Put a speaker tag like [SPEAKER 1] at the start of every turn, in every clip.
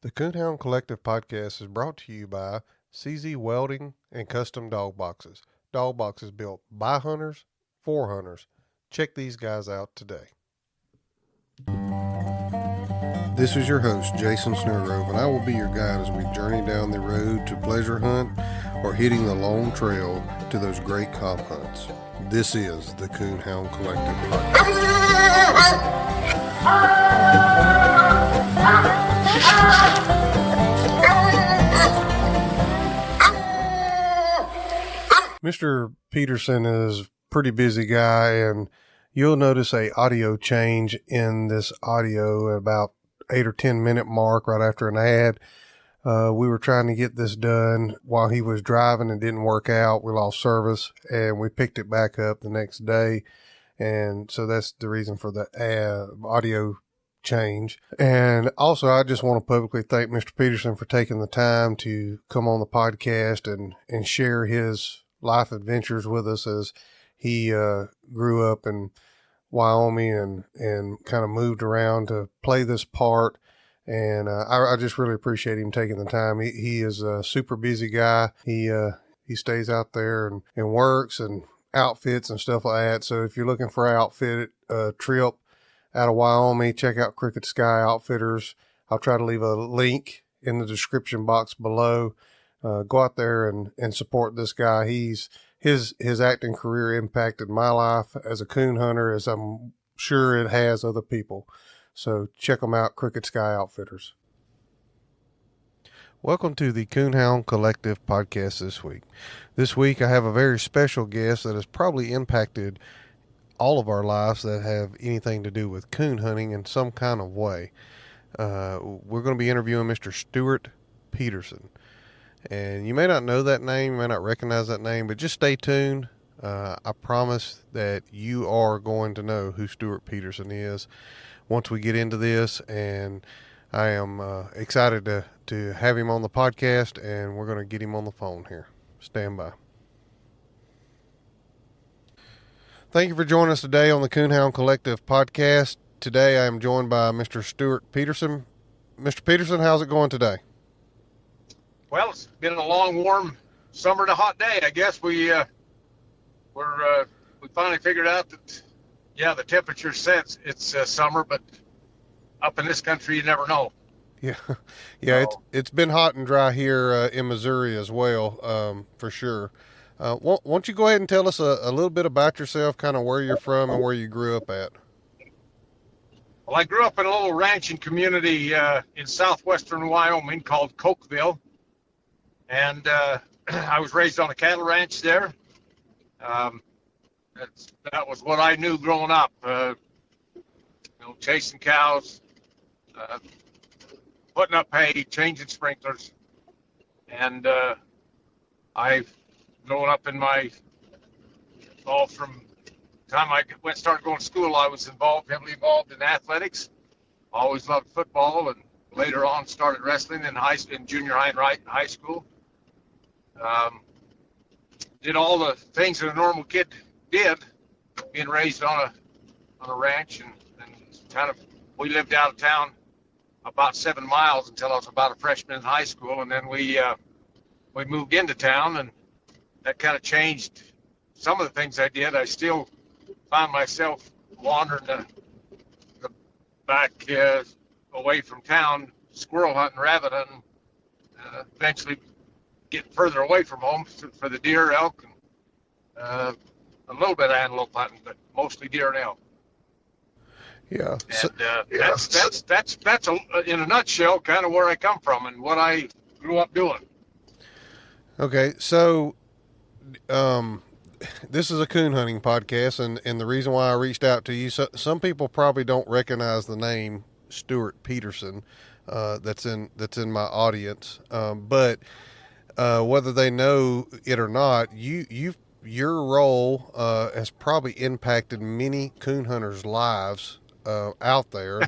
[SPEAKER 1] The Coonhound Collective podcast is brought to you by CZ Welding and Custom Dog Boxes. Dog boxes built by hunters for hunters. Check these guys out today. This is your host, Jason Snellgrove, and I will be your guide as we journey down the road to pleasure hunt or hitting the long trail to those great comp hunts. This is the Coonhound Collective podcast. Mr. Peterson is a pretty busy guy, and you'll notice a audio change in this audio at about 8 or 10 minute mark right after an ad. We were trying to get this done while he was driving and didn't work out. We lost service and we picked it back up the next day. And so that's the reason for the audio change. And also, I just want to publicly thank Mr. Peterson for taking the time to come on the podcast and share his life adventures with us as he grew up in Wyoming and kind of moved around to play this part. And I just really appreciate him taking the time. He is a super busy guy. He stays out there and works and outfits and stuff like that. So if you're looking for an outfit trip out of Wyoming, check out Crooked Sky Outfitters. I'll try to leave a link in the description box below. Go out there and support this guy. His acting career impacted my life as a coon hunter, as I'm sure it has other people. So check them out, Crooked Sky Outfitters. Welcome to the Coonhound Collective podcast this week. This week I have a very special guest that has probably impacted all of our lives that have anything to do with coon hunting in some kind of way. We're going to be interviewing Mr. Stewart Peterson. And you may not know that name, you may not recognize that name, but just stay tuned. I promise that you are going to know who Stewart Peterson is once we get into this, and I am excited to have him on the podcast, and we're going to get him on the phone here. Stand by. Thank you for joining us today on the Coonhound Collective podcast. Today I am joined by Mr. Stewart Peterson. Mr. Peterson, how's it going today?
[SPEAKER 2] Well, it's been a long, warm summer to hot day. I guess we finally figured out that, yeah, the temperature says it's summer, but up in this country, you never know.
[SPEAKER 1] Yeah, it's been hot and dry here in Missouri as well, for sure. Won't you go ahead and tell us a little bit about yourself, kind of where you're from and where you grew up at?
[SPEAKER 2] Well, I grew up in a little ranching community in southwestern Wyoming called Cokeville. And I was raised on a cattle ranch there. That was what I knew growing up. Chasing cows, putting up hay, changing sprinklers. And growing up in all from the time I started going to school, I was heavily involved in athletics. Always loved football, and later on started wrestling in junior high and right in high school. Did all the things that a normal kid did, being raised on a ranch, and kind of, we lived out of town about 7 miles until I was about a freshman in high school, and then we moved into town, and that kind of changed some of the things I did. I still found myself wandering the back away from town, squirrel hunting, rabbit hunting, eventually getting further away from home for the deer, elk, and a little bit of antelope hunting, but mostly deer and elk.
[SPEAKER 1] Yeah.
[SPEAKER 2] And that's in a nutshell kind of where I come from and what I grew up doing.
[SPEAKER 1] Okay, so this is a coon hunting podcast, and the reason why I reached out to you, some people probably don't recognize the name Stewart Peterson that's in my audience, but whether they know it or not, your role has probably impacted many coon hunters' lives out there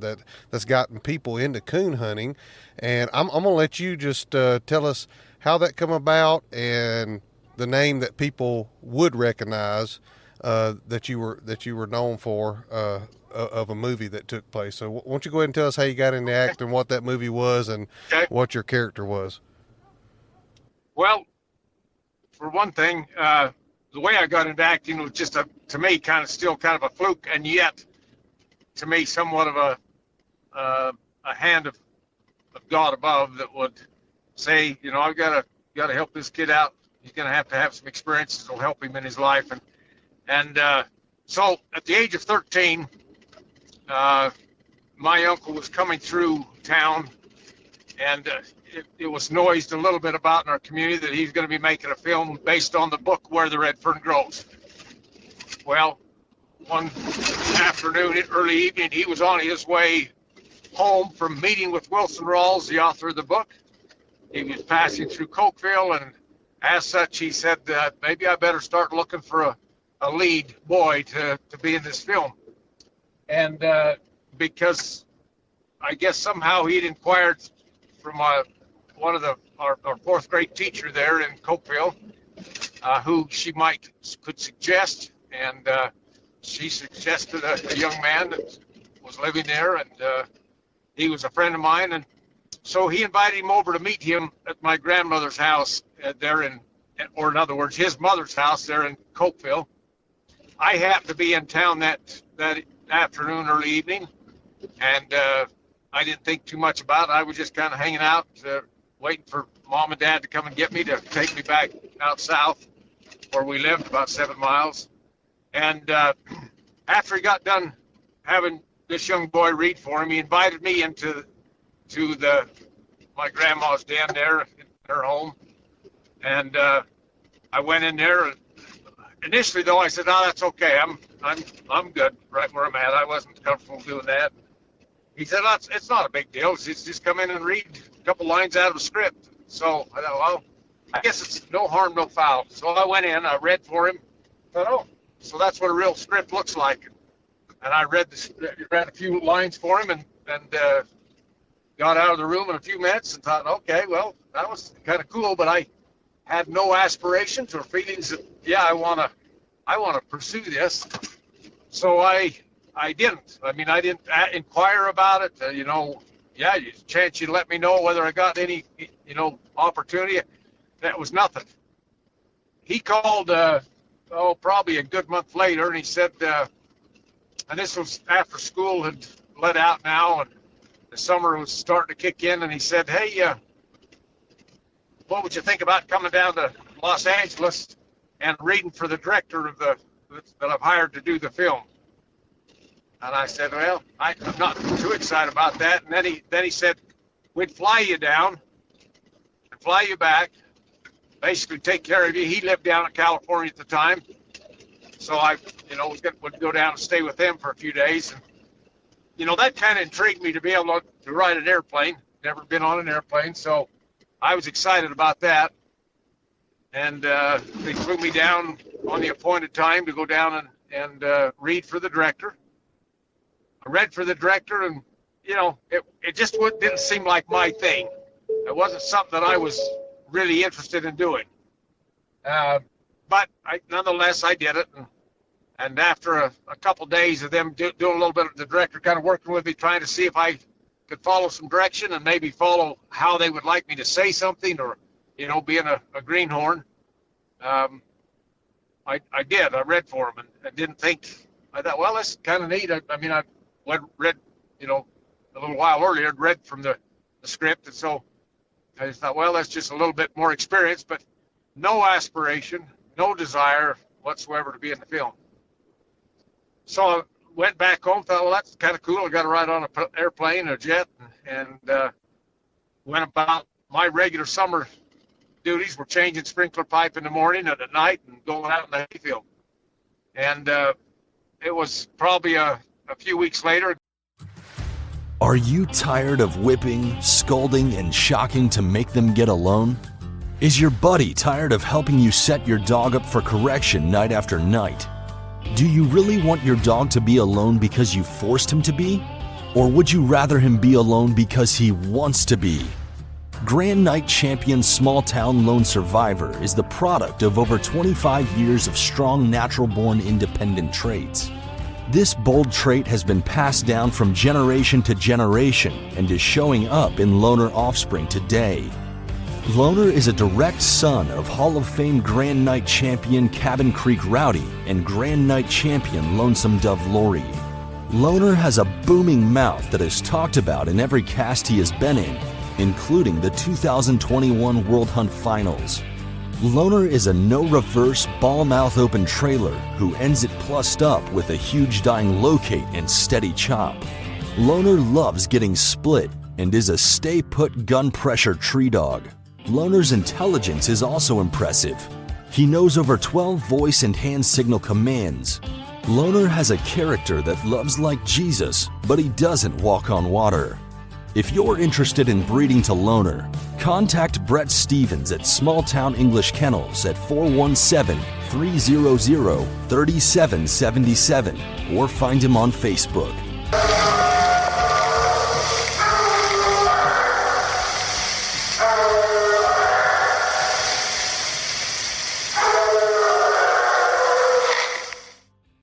[SPEAKER 1] that's gotten people into coon hunting. And I'm going to let you just tell us how that come about and the name that people would recognize that you were known for of a movie that took place. So why don't you go ahead and tell us how you got into acting, what that movie was, and what your character was?
[SPEAKER 2] Well, for one thing, the way I got into acting was just to me, still kind of a fluke, and yet to me, somewhat of a hand of God above that would say, I've got to help this kid out. He's going to have some experiences that'll help him in his life, and so at the age of 13, my uncle was coming through town, and it was noised a little bit about in our community that he's going to be making a film based on the book Where the Red Fern Grows. Well, one afternoon, early evening, he was on his way home from meeting with Wilson Rawls, the author of the book. He was passing through Cokeville, and as such, he said, maybe I better start looking for a lead boy to be in this film. And because I guess somehow he'd inquired from one of our fourth grade teacher there in Cokeville, who she could suggest, and she suggested a young man that was living there, and he was a friend of mine, and so he invited him over to meet him at my grandmother's house there or in other words, his mother's house there in Cokeville. I happened to be in town that afternoon, early evening, and I didn't think too much about it. I was just kind of hanging out, waiting for Mom and Dad to come and get me to take me back out south where we lived, about 7 miles. And after he got done having this young boy read for him, he invited me into my grandma's den there in her home. And I went in there. And initially, though, I said, "No, that's okay. I'm good right where I'm at. I wasn't comfortable doing that." He said, "It's not a big deal. It's just come in and read a couple lines out of a script." So I thought, well, I guess it's no harm, no foul. So I went in, I read for him. I thought, oh, so that's what a real script looks like. And I read a few lines for him, and got out of the room in a few minutes and thought, okay, well, that was kind of cool, but I had no aspirations or feelings that, yeah, I want to pursue this. So I didn't. I mean, I didn't inquire about it. Yeah, chance you'd let me know whether I got any, opportunity. That was nothing. He called, probably a good month later, and he said, and this was after school had let out now, and the summer was starting to kick in, and he said, "Hey, what would you think about coming down to Los Angeles and reading for the director that I've hired to do the film?" And I said, "Well, I'm not too excited about that." And then he said, "We'd fly you down and fly you back, basically take care of you." He lived down in California at the time, so I, would go down and stay with him for a few days. And that kind of intrigued me to be able to ride an airplane. Never been on an airplane, so I was excited about that. And they flew me down on the appointed time to go down and read for the director. I read for the director, and it just didn't seem like my thing. It wasn't something that I was really interested in doing. But nonetheless, I did it. And after a couple days of them doing a little bit of the director kind of working with me, trying to see if I could follow some direction and maybe follow how they would like me to say something, or, being a greenhorn, I did. I read for them and didn't think. I thought, well, that's kind of neat. I read, a little while earlier, I'd read from the script, and so I just thought, well, that's just a little bit more experience, but no aspiration, no desire whatsoever to be in the film. So I went back home, thought, well, that's kind of cool. I got to ride on an airplane, a jet, and went about my regular summer duties. Were changing sprinkler pipe in the morning and at night and going out in the hayfield. And it was probably a few weeks later.
[SPEAKER 3] Are you tired of whipping, scolding, and shocking to make them get alone? Is your buddy tired of helping you set your dog up for correction night after night? Do you really want your dog to be alone because you forced him to be? Or would you rather him be alone because he wants to be? Grand Night Champion Small Town Lone Survivor is the product of over 25 years of strong natural-born independent traits. This bold trait has been passed down from generation to generation and is showing up in loner offspring today. Loner is a direct son of Hall of Fame Grand Night champion Cabin Creek Rowdy and Grand Night champion Lonesome Dove Lori. Loner has a booming mouth that is talked about in every cast he has been in, including the 2021 World Hunt Finals. Loner is a no-reverse, ball-mouth open trailer who ends it plussed up with a huge dying locate and steady chop. Loner loves getting split and is a stay-put gun-pressure tree dog. Loner's intelligence is also impressive. He knows over 12 voice and hand signal commands. Loner has a character that loves like Jesus, but he doesn't walk on water. If you're interested in breeding to Loner, contact Brett Stevens at Small Town English Kennels at 417-300-3777 or find him on Facebook.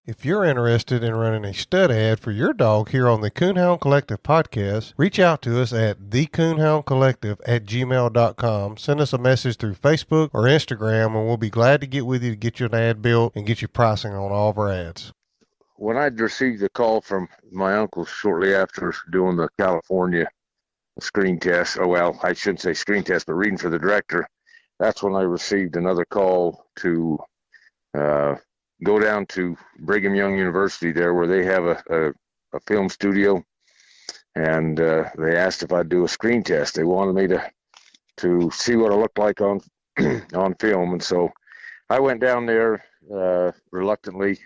[SPEAKER 1] If you're interested in running a stud ad for your dog here on the Coonhound Collective podcast, reach out to us at thecoonhoundcollective@gmail.com. Send us a message through Facebook or Instagram, and we'll be glad to get with you to get you an ad built and get you pricing on all of our ads.
[SPEAKER 2] When I'd received a call from my uncle shortly after doing the California screen test, well, I shouldn't say screen test, but reading for the director, that's when I received another call to go down to Brigham Young University there, where they have a film studio, and they asked if I'd do a screen test. They wanted me to see what I looked like on on film, and so I went down there reluctantly.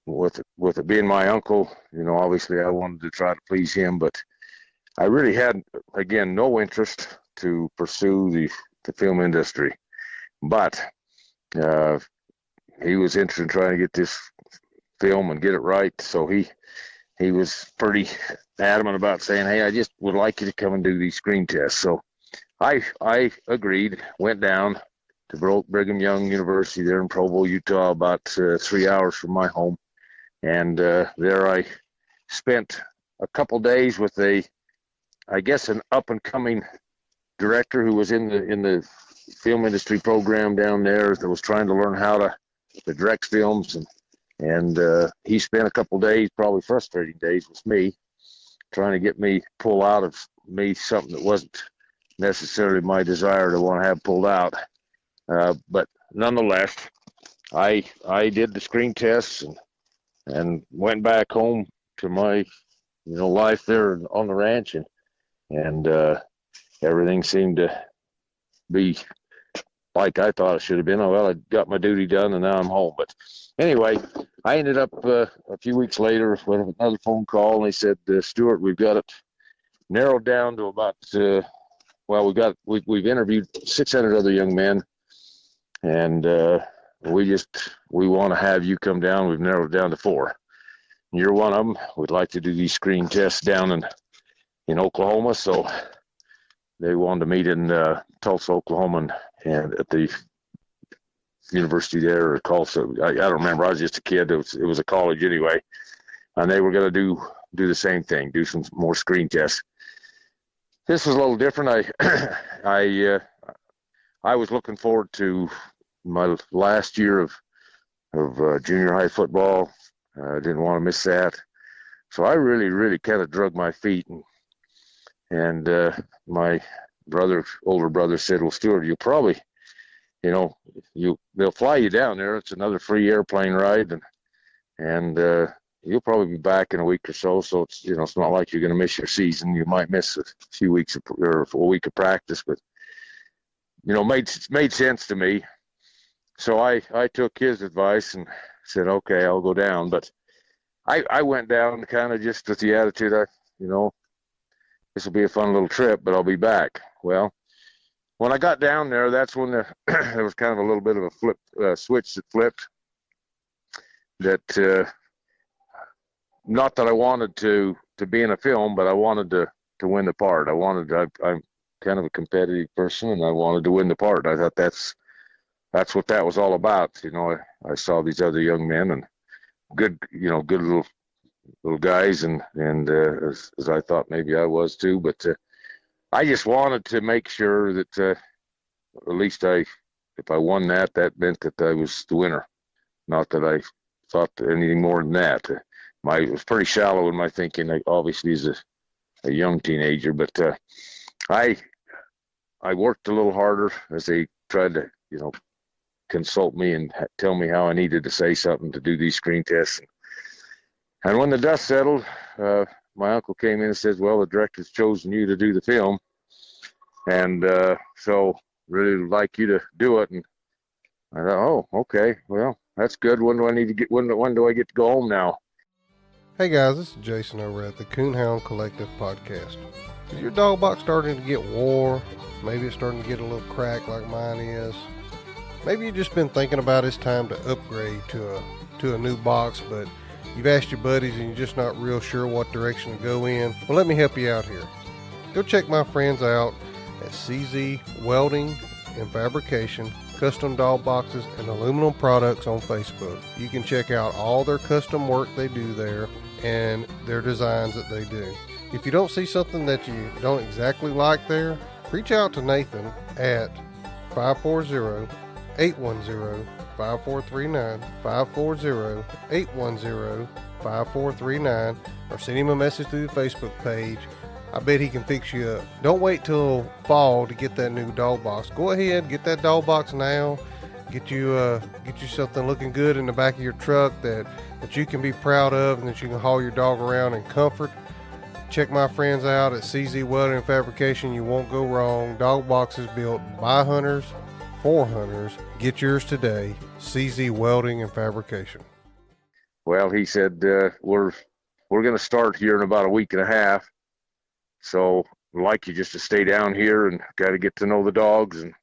[SPEAKER 2] With it being my uncle, obviously I wanted to try to please him, but I really had, again, no interest to pursue the film industry. But he was interested in trying to get this film and get it right, so he was pretty adamant about saying, hey, I just would like you to come and do these screen tests. So I agreed, went down to Brigham Young University there in Provo, Utah, about 3 hours from my home. And there I spent a couple days with an up-and-coming director who was in the film industry program down there that was trying to learn how to direct films. And he spent a couple days, probably frustrating days, with me, trying to get me pull out of me something that wasn't necessarily my desire to want to have pulled out. But nonetheless, I did the screen tests and went back home to my life there on the ranch, and everything seemed to be like I thought it should have been. Oh, well, I got my duty done, and now I'm home. But anyway, I ended up a few weeks later with another phone call, and they said, Stewart, we've got it narrowed down to about we've interviewed 600 other young men, and we want to have you come down. We've narrowed it down to 4. You're one of them. We'd like to do these screen tests down in Oklahoma. So they wanted to meet in Tulsa, Oklahoma, and at the university there, or Tulsa. I don't remember. I was just a kid. It was a college anyway, and they were going to do the same thing, do some more screen tests. This was a little different. I was looking forward to my last year of junior high football. I didn't want to miss that. So I really, really kind of drug my feet. And my older brother said, well, Stewart, you'll probably, they'll fly you down there. It's another free airplane ride. And you'll probably be back in a week or so. So it's, it's not like you're going to miss your season. You might miss a few weeks or a week of practice, but, made sense to me. So I took his advice and said, okay, I'll go down. But I went down kind of just with the attitude, this will be a fun little trip, but I'll be back. Well, when I got down there, that's when there was kind of a little bit of a switch that flipped. That not that I wanted to be in a film, but I wanted to win the part. I'm kind of a competitive person, and I wanted to win the part. I thought that's what that was all about. I saw these other young men, and good, good little guys, and as I thought maybe I was too. But I just wanted to make sure that at least if I won that, that meant that I was the winner. Not that I thought anything more than that. It was pretty shallow in my thinking. Obviously, as a young teenager, but I I worked a little harder as they tried to consult me and tell me how I needed to say something to do these screen tests. And when the dust settled, my uncle came in and said, "Well, the director's chosen you to do the film, and so really would like you to do it." And I thought, "Oh, okay, well, that's good. When do I need to get? When do I get to go home now?"
[SPEAKER 1] Hey guys, this is Jason over at the Coonhound Collective podcast. Is your dog box starting to get wore? Maybe it's starting to get a little cracked like mine is. Maybe you've just been thinking about it's time to upgrade to a new box, but you've asked your buddies and you're just not real sure what direction to go in. Well, let me help you out here. Go check my friends out at CZ Welding and Fabrication, custom dog boxes and aluminum products on Facebook. You can check out all their custom work they do there and their designs that they do. If you don't see something that you don't exactly like there, reach out to Nathan at 540-810-5439, 540-810-5439, or send him a message through the Facebook page. I bet he can fix you up. Don't wait till fall to get that new dog box. Go ahead, get that dog box now. Get you something looking good in the back of your truck that you can be proud of and that you can haul your dog around in comfort. Check my friends out at CZ Welding and Fabrication. You won't go wrong. Dog boxes built by hunters for hunters. Get yours today. CZ Welding and Fabrication.
[SPEAKER 2] Well, he said we're going to start here in about a week and a half, so I'd like you just to stay down here and got to get to know the dogs, and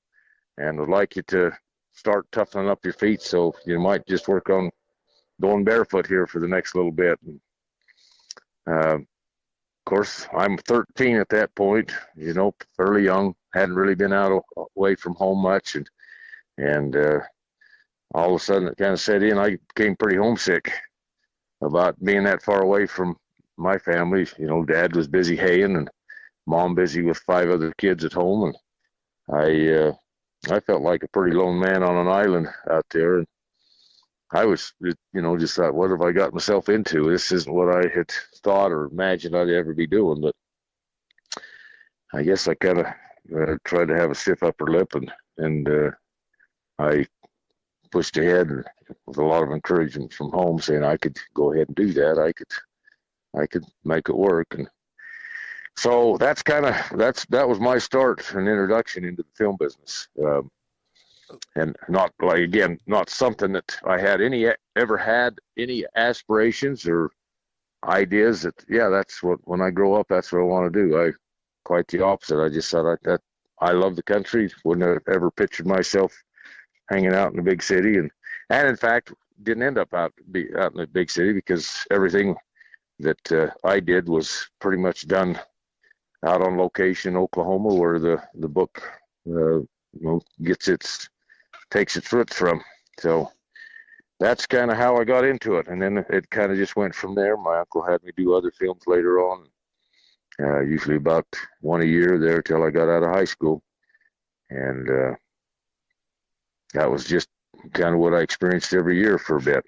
[SPEAKER 2] I'd like you to start toughening up your feet, so you might just work on going barefoot here for the next little bit. Of course, I'm 13 at that point, fairly young, hadn't really been away from home much, and all of a sudden it kind of set in. I became pretty homesick about being that far away from my family. Dad was busy haying and mom busy with 5 other kids at home, and I felt like a pretty lone man on an island out there, and I was, just thought, what have I got myself into? This isn't what I had thought or imagined I'd ever be doing. But I guess I kind of tried to have a stiff upper lip, and I pushed ahead with a lot of encouragement from home, saying I could go ahead and do that. I could make it work, and so that was my start and introduction into the film business. And not something that I had ever had any aspirations or ideas that, that's what, when I grow up, that's what I want to do. Quite the opposite. I just thought that I love the country. Wouldn't have ever pictured myself hanging out in a big city, and in fact didn't end up out in a big city, because everything that I did was pretty much done out on location in Oklahoma, where the book takes its roots from. So that's kind of how I got into it, and then it kind of just went from there. My uncle had me do other films later on, usually about one a year there till I got out of high school, and that was just kind of what I experienced every year for a bit.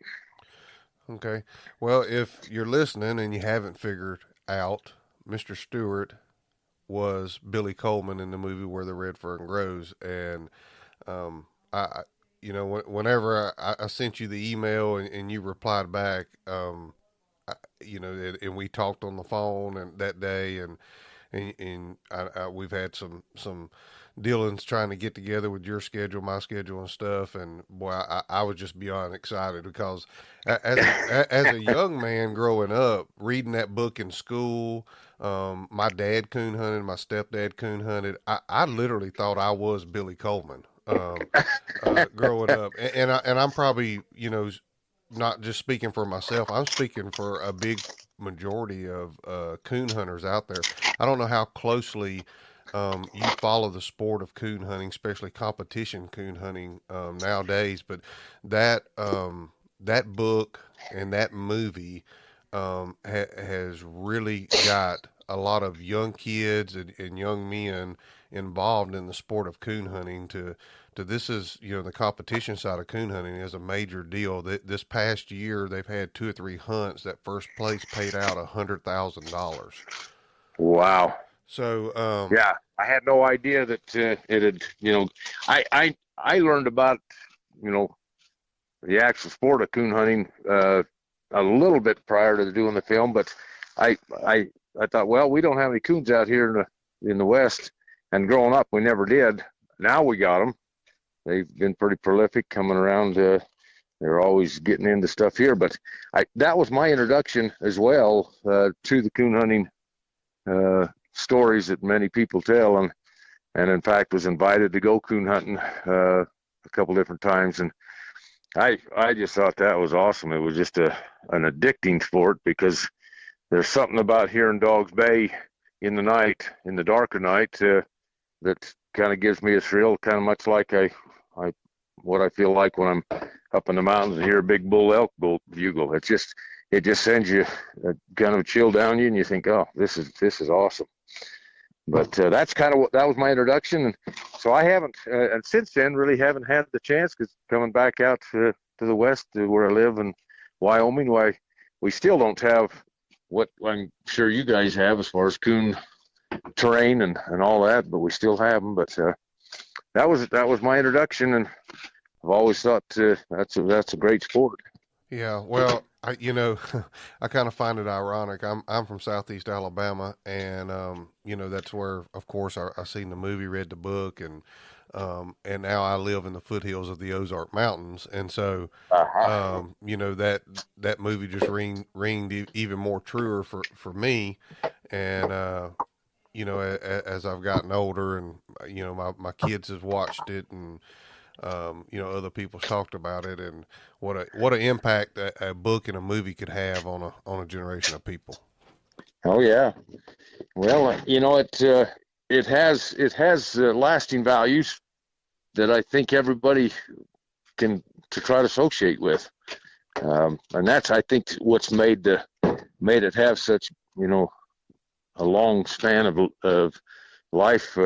[SPEAKER 1] Okay. Well, if you're listening and you haven't figured out, Mr. Stewart was Billy Coleman in the movie Where the Red Fern Grows. And, whenever I sent you the email and you replied back, and we talked on the phone and that day, and we've had some dealings trying to get together with your schedule, my schedule, and stuff. And boy, I was just beyond excited, because as a young man growing up, reading that book in school, my dad coon hunted, my stepdad coon hunted. I literally thought I was Billy Coleman growing up, and I'm probably not just speaking for myself. I'm speaking for a big majority of coon hunters out there. I don't know how closely you follow the sport of coon hunting, especially competition coon hunting nowadays, but that that book and that movie has really got a lot of young kids and young men involved in the sport of coon hunting. To this is, the competition side of coon hunting is a major deal. This past year they've had 2 or 3 hunts that first place paid out $100,000.
[SPEAKER 4] Wow.
[SPEAKER 1] So
[SPEAKER 4] Yeah, I had no idea that it had. I learned about the actual sport of coon hunting a little bit prior to doing the film, but I I I thought, well, we don't have any coons out here in the West, and growing up we never did. Now we got them. They've been pretty prolific coming around. They're always getting into stuff here, but that was my introduction as well to the coon hunting stories that many people tell, and in fact was invited to go coon hunting a couple different times, and I just thought that was awesome. It was just an addicting sport, because there's something about hearing dogs bay in the night, in the darker night, that kind of gives me a thrill, kind of much like what I feel like when I'm up in the mountains and hear a big elk bugle. It just sends you a kind of a chill down you, and you think, oh, this is awesome. But that's kind of that was my introduction, and so I haven't, and since then really haven't had the chance, because coming back out to the west, to where I live in Wyoming, why we still don't have what I'm sure you guys have as far as coon terrain and all that, but we still have them. But that was my introduction, and I've always thought that's a great sport.
[SPEAKER 1] Yeah, well, I I kind of find it ironic. I'm from Southeast Alabama, and that's where, of course, I seen the movie, read the book, and now I live in the foothills of the Ozark Mountains, and so that movie just ringed even more truer for me, and as I've gotten older, and my kids have watched it, and other people's talked about it, and what an impact a book and a movie could have on a generation of people.
[SPEAKER 4] Oh yeah, well, it has lasting values that I think everybody can to try to associate with, and that's, I think, what's made it have such a long span of life,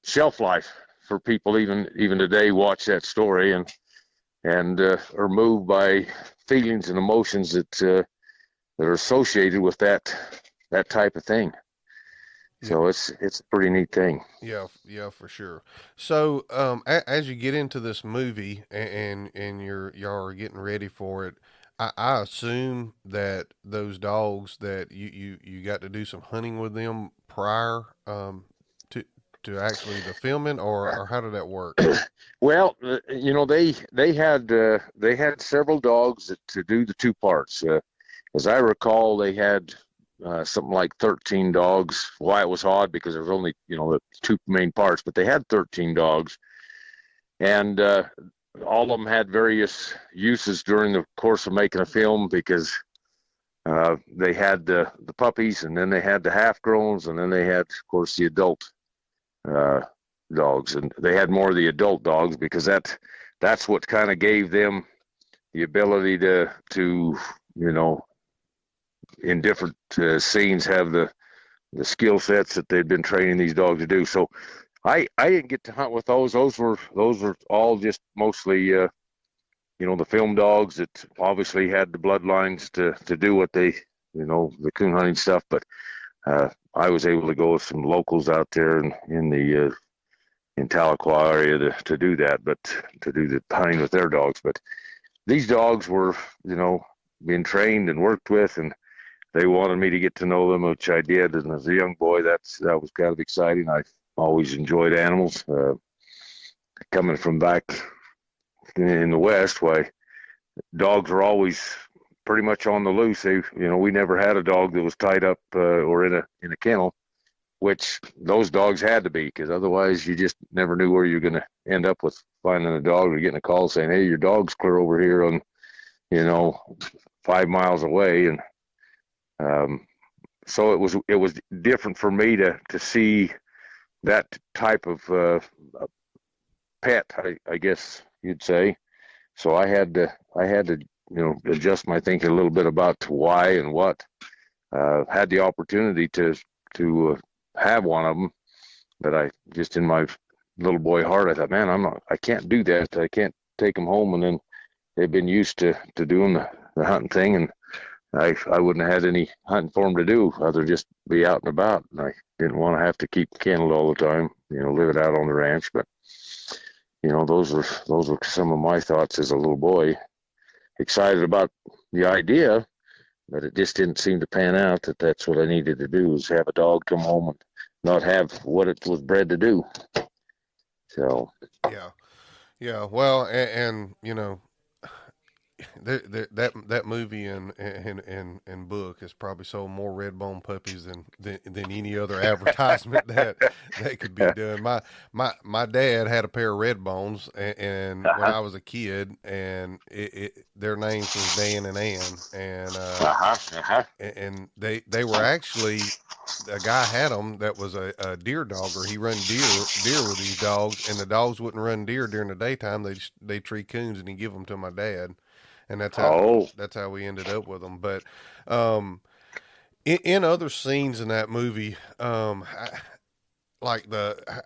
[SPEAKER 4] shelf life, for people even today watch that story and are moved by feelings and emotions that are associated with that type of thing. So it's a pretty neat thing.
[SPEAKER 1] Yeah, for sure. So as you get into this movie and y'all are getting ready for it, I assume that those dogs that you got to do some hunting with them prior to actually the filming, or how did that work?
[SPEAKER 4] Well, they had several dogs to do the two parts. As I recall, they had something like 13 dogs. Why it was odd, because there was only the two main parts, but they had 13 dogs, and all of them had various uses during the course of making a film, because they had the puppies, and then they had the half-growns, and then they had, of course, the adult dogs, and they had more of the adult dogs, because that's what kind of gave them the ability to in different scenes have the skill sets that they'd been training these dogs to do. So I didn't get to hunt with those. Those were all just mostly the film dogs that obviously had the bloodlines to do what they the coon hunting stuff. But I was able to go with some locals out there in Tahlequah area to do that, but to do the hunting with their dogs. But these dogs were being trained and worked with, and they wanted me to get to know them, which I did. And as a young boy, that was kind of exciting. I always enjoyed animals. Coming from back in the West, why dogs are always pretty much on the loose. We never had a dog that was tied up or in a kennel, which those dogs had to be, because otherwise you just never knew where you're going to end up with finding a dog or getting a call saying, hey, your dog's clear over here on 5 miles away. And so it was different for me to see that type of pet, I guess you'd say. So I had to adjust my thinking a little bit about why and what. Had the opportunity to have one of them, but I just, in my little boy heart, I thought, man, I can't do that. I can't take them home. And then they've been used to doing the hunting thing, and I wouldn't have had any hunting for them to do other just be out and about. And I didn't want to have to keep kenneled all the time, live it out on the ranch. But those were some of my thoughts as a little boy. Excited about the idea, but it just didn't seem to pan out that that's what I needed to do, is have a dog come home and not have what it was bred to do. So
[SPEAKER 1] yeah. Well, and that movie and book has probably sold more red bone puppies than any other advertisement that could be done. My dad had a pair of red bones, and when I was a kid, and their names was Dan and Ann, and they were actually, a guy had them that was a deer dogger. He run deer with these dogs, and the dogs wouldn't run deer during the daytime. They tree coons, and he give them to my dad. And that's how we ended up with them. But in other scenes in that movie, like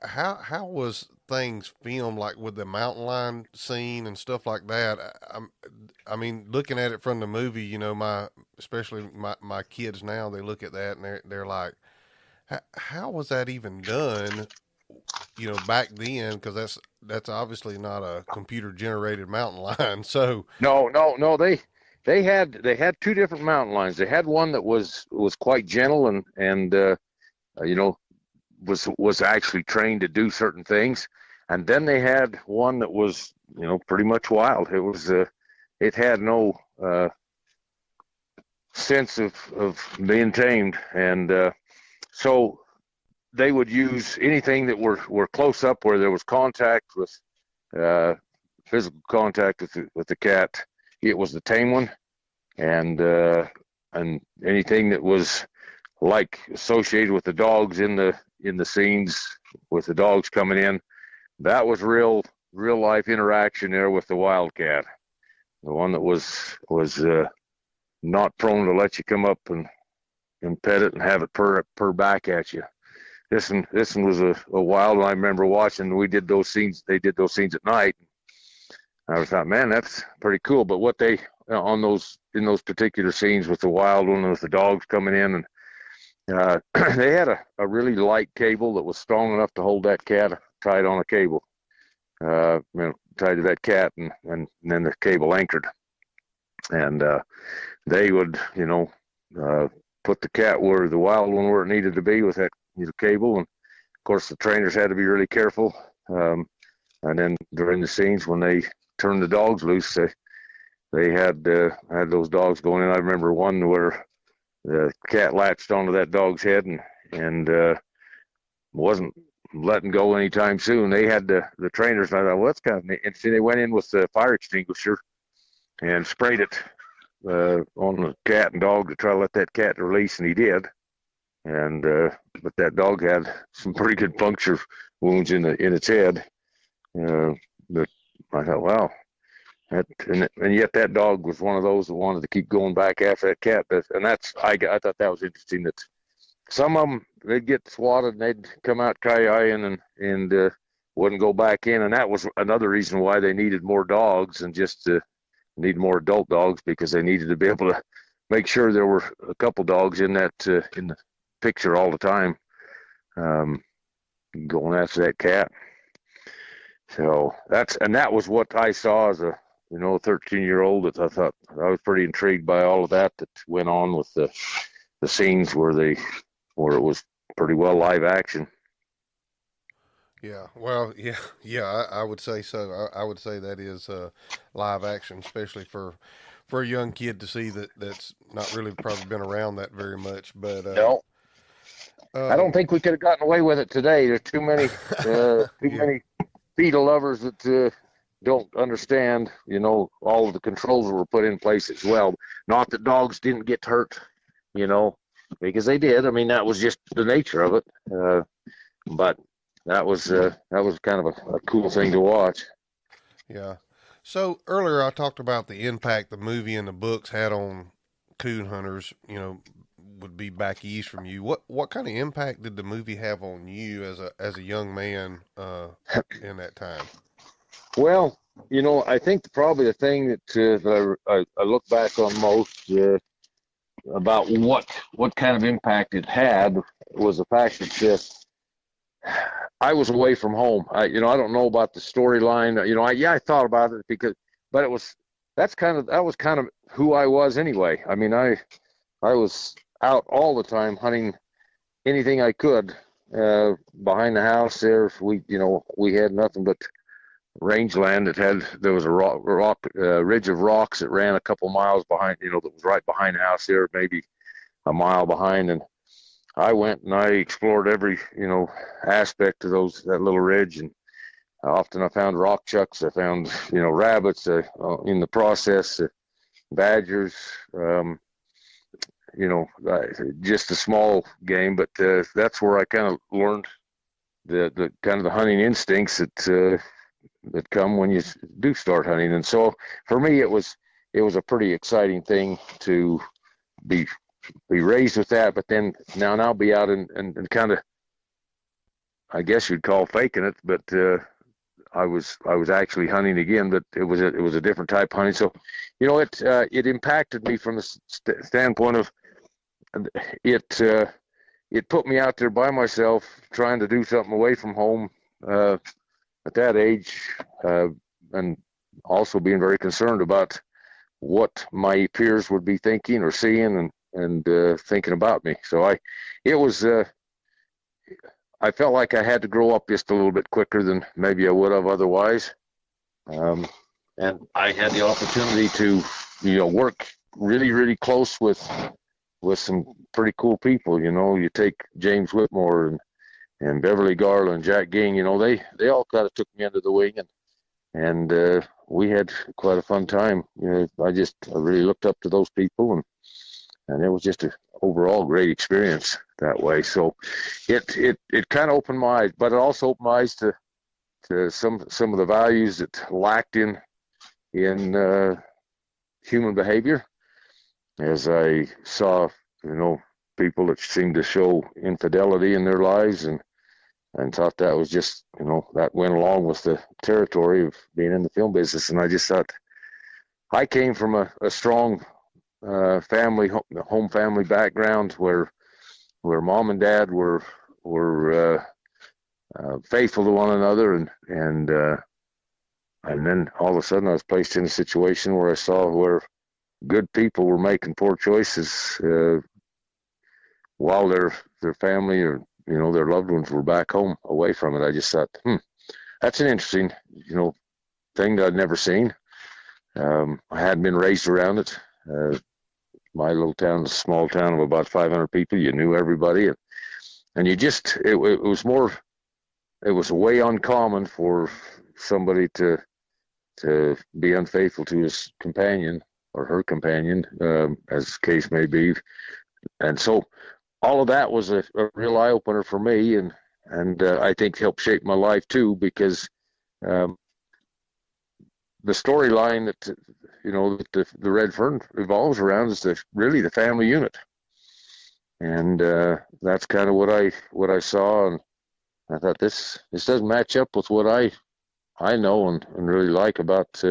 [SPEAKER 1] how was things filmed, like with the mountain lion scene and stuff like that? I mean, looking at it from the movie, especially my kids now, they look at that and they're like, how was that even done? Back then, because that's obviously not a computer generated mountain lion. So
[SPEAKER 4] no, they had two different mountain lions. They had one that was quite gentle and was actually trained to do certain things, and then they had one that was pretty much wild. It had no sense of being tamed, and so they would use anything that were close up where there was contact with physical contact with the cat. It was the tame one, and anything that was like associated with the dogs in the scenes with the dogs coming in, that was real life interaction there with the wildcat. The one that was not prone to let you come up and pet it and have it purr back at you. This one was a wild one. I remember watching. We did those scenes. They did those scenes at night. I thought, man, that's pretty cool. But what they in those particular scenes with the wild one, with the dogs coming in, and they had a really light cable that was strong enough to hold that cat tied on a cable, tied to that cat, and then the cable anchored. And they would, put the cat where the wild one where it needed to be with that cable, and of course the trainers had to be really careful. And then during the scenes when they turned the dogs loose, they had those dogs going in. I remember one where the cat latched onto that dog's head and wasn't letting go anytime soon. They had the trainers, and I thought, well, that's kind of neat. And see, they went in with the fire extinguisher and sprayed it on the cat and dog to try to let that cat release, and he did. And but that dog had some pretty good puncture wounds in its head. But I thought, wow, and yet that dog was one of those that wanted to keep going back after that cat. And I thought that was interesting. That some of them, they'd get swatted and they'd come out ki-yiing and wouldn't go back in. And that was another reason why they needed more dogs and just need more adult dogs, because they needed to be able to make sure there were a couple dogs in that in the picture all the time, going after that cat. So that was what I saw as a 13-year-old. That I thought I was pretty intrigued by all of that went on with the scenes where it was pretty well live action.
[SPEAKER 1] Yeah, well, yeah, I would say so. I would say that is live action, especially for a young kid to see that's not really probably been around that very much. But
[SPEAKER 4] no, I don't think we could have gotten away with it today. There's too many many PETA lovers that don't understand, all of the controls that were put in place as well. Not that dogs didn't get hurt, because they did. I mean, that was just the nature of it. But that was kind of a cool thing to watch.
[SPEAKER 1] Yeah. So earlier I talked about the impact the movie and the books had on coon hunters, would be back east from you. What kind of impact did the movie have on you as a young man in that time?
[SPEAKER 4] Well, I think probably the thing that I look back on most about what kind of impact it had was the fact that I was away from home. I don't know about the storyline. I thought about it but that was kind of who I was anyway. I mean, I was out all the time hunting anything I could behind the house. There, we had nothing but rangeland. There was a rock ridge of rocks that ran a couple miles behind. That was right behind the house there, maybe a mile behind, and I went and I explored every, aspect of that little ridge, and often I found rock chucks. I found, rabbits in the process, badgers, just a small game. But that's where I kind of learned the kind of the hunting instincts that come when you do start hunting. And so for me, it was a pretty exciting thing to be raised with that, but then now be out and kind of, I guess you'd call faking it, but I was actually hunting again, but it was a different type of hunting. So, it impacted me from the standpoint of it put me out there by myself trying to do something away from home at that age, and also being very concerned about what my peers would be thinking or seeing and thinking about me. So I felt like I had to grow up just a little bit quicker than maybe I would have otherwise. And I had the opportunity to, work really, really close with some pretty cool people. You take James Whitmore and Beverly Garland, Jack Ging, they all kind of took me under the wing, and we had quite a fun time. I really looked up to those people, and it was just an overall great experience that way. So it kind of opened my eyes, but it also opened my eyes to some of the values that lacked in human behavior, as I saw, people that seemed to show infidelity in their lives, and thought that was just, that went along with the territory of being in the film business. And I just thought, I came from a strong home family background where mom and dad were faithful to one another, and then all of a sudden I was placed in a situation where I saw where good people were making poor choices while their family or their loved ones were back home away from it. I just thought, that's an interesting thing that I'd never seen. I hadn't been raised around it. My little town is a small town of about 500 people. You knew everybody, and you just it was way uncommon for somebody to be unfaithful to his companion or her companion, as the case may be. And so all of that was a real eye opener for me, and I think helped shape my life too, because the storyline that that the Red Fern revolves around is really the family unit, and that's kind of what I saw, and I thought this doesn't match up with what I know and really like about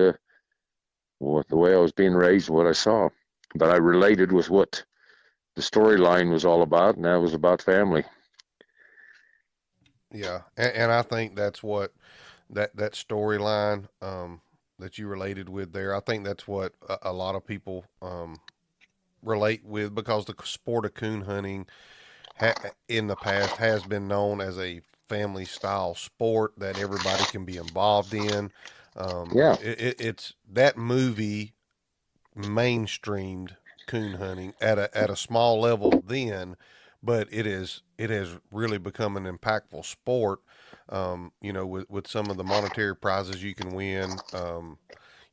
[SPEAKER 4] what the way I was being raised and what I saw, but I related with what the storyline was all about, and that was about family.
[SPEAKER 1] Yeah, and I think that's what that storyline that you related with there. I think that's what a lot of people relate with, because the sport of coon hunting in the past has been known as a family style sport that everybody can be involved in.
[SPEAKER 4] Yeah.
[SPEAKER 1] It's that movie mainstreamed coon hunting at a small level then, but it has really become an impactful sport. With some of the monetary prizes you can win.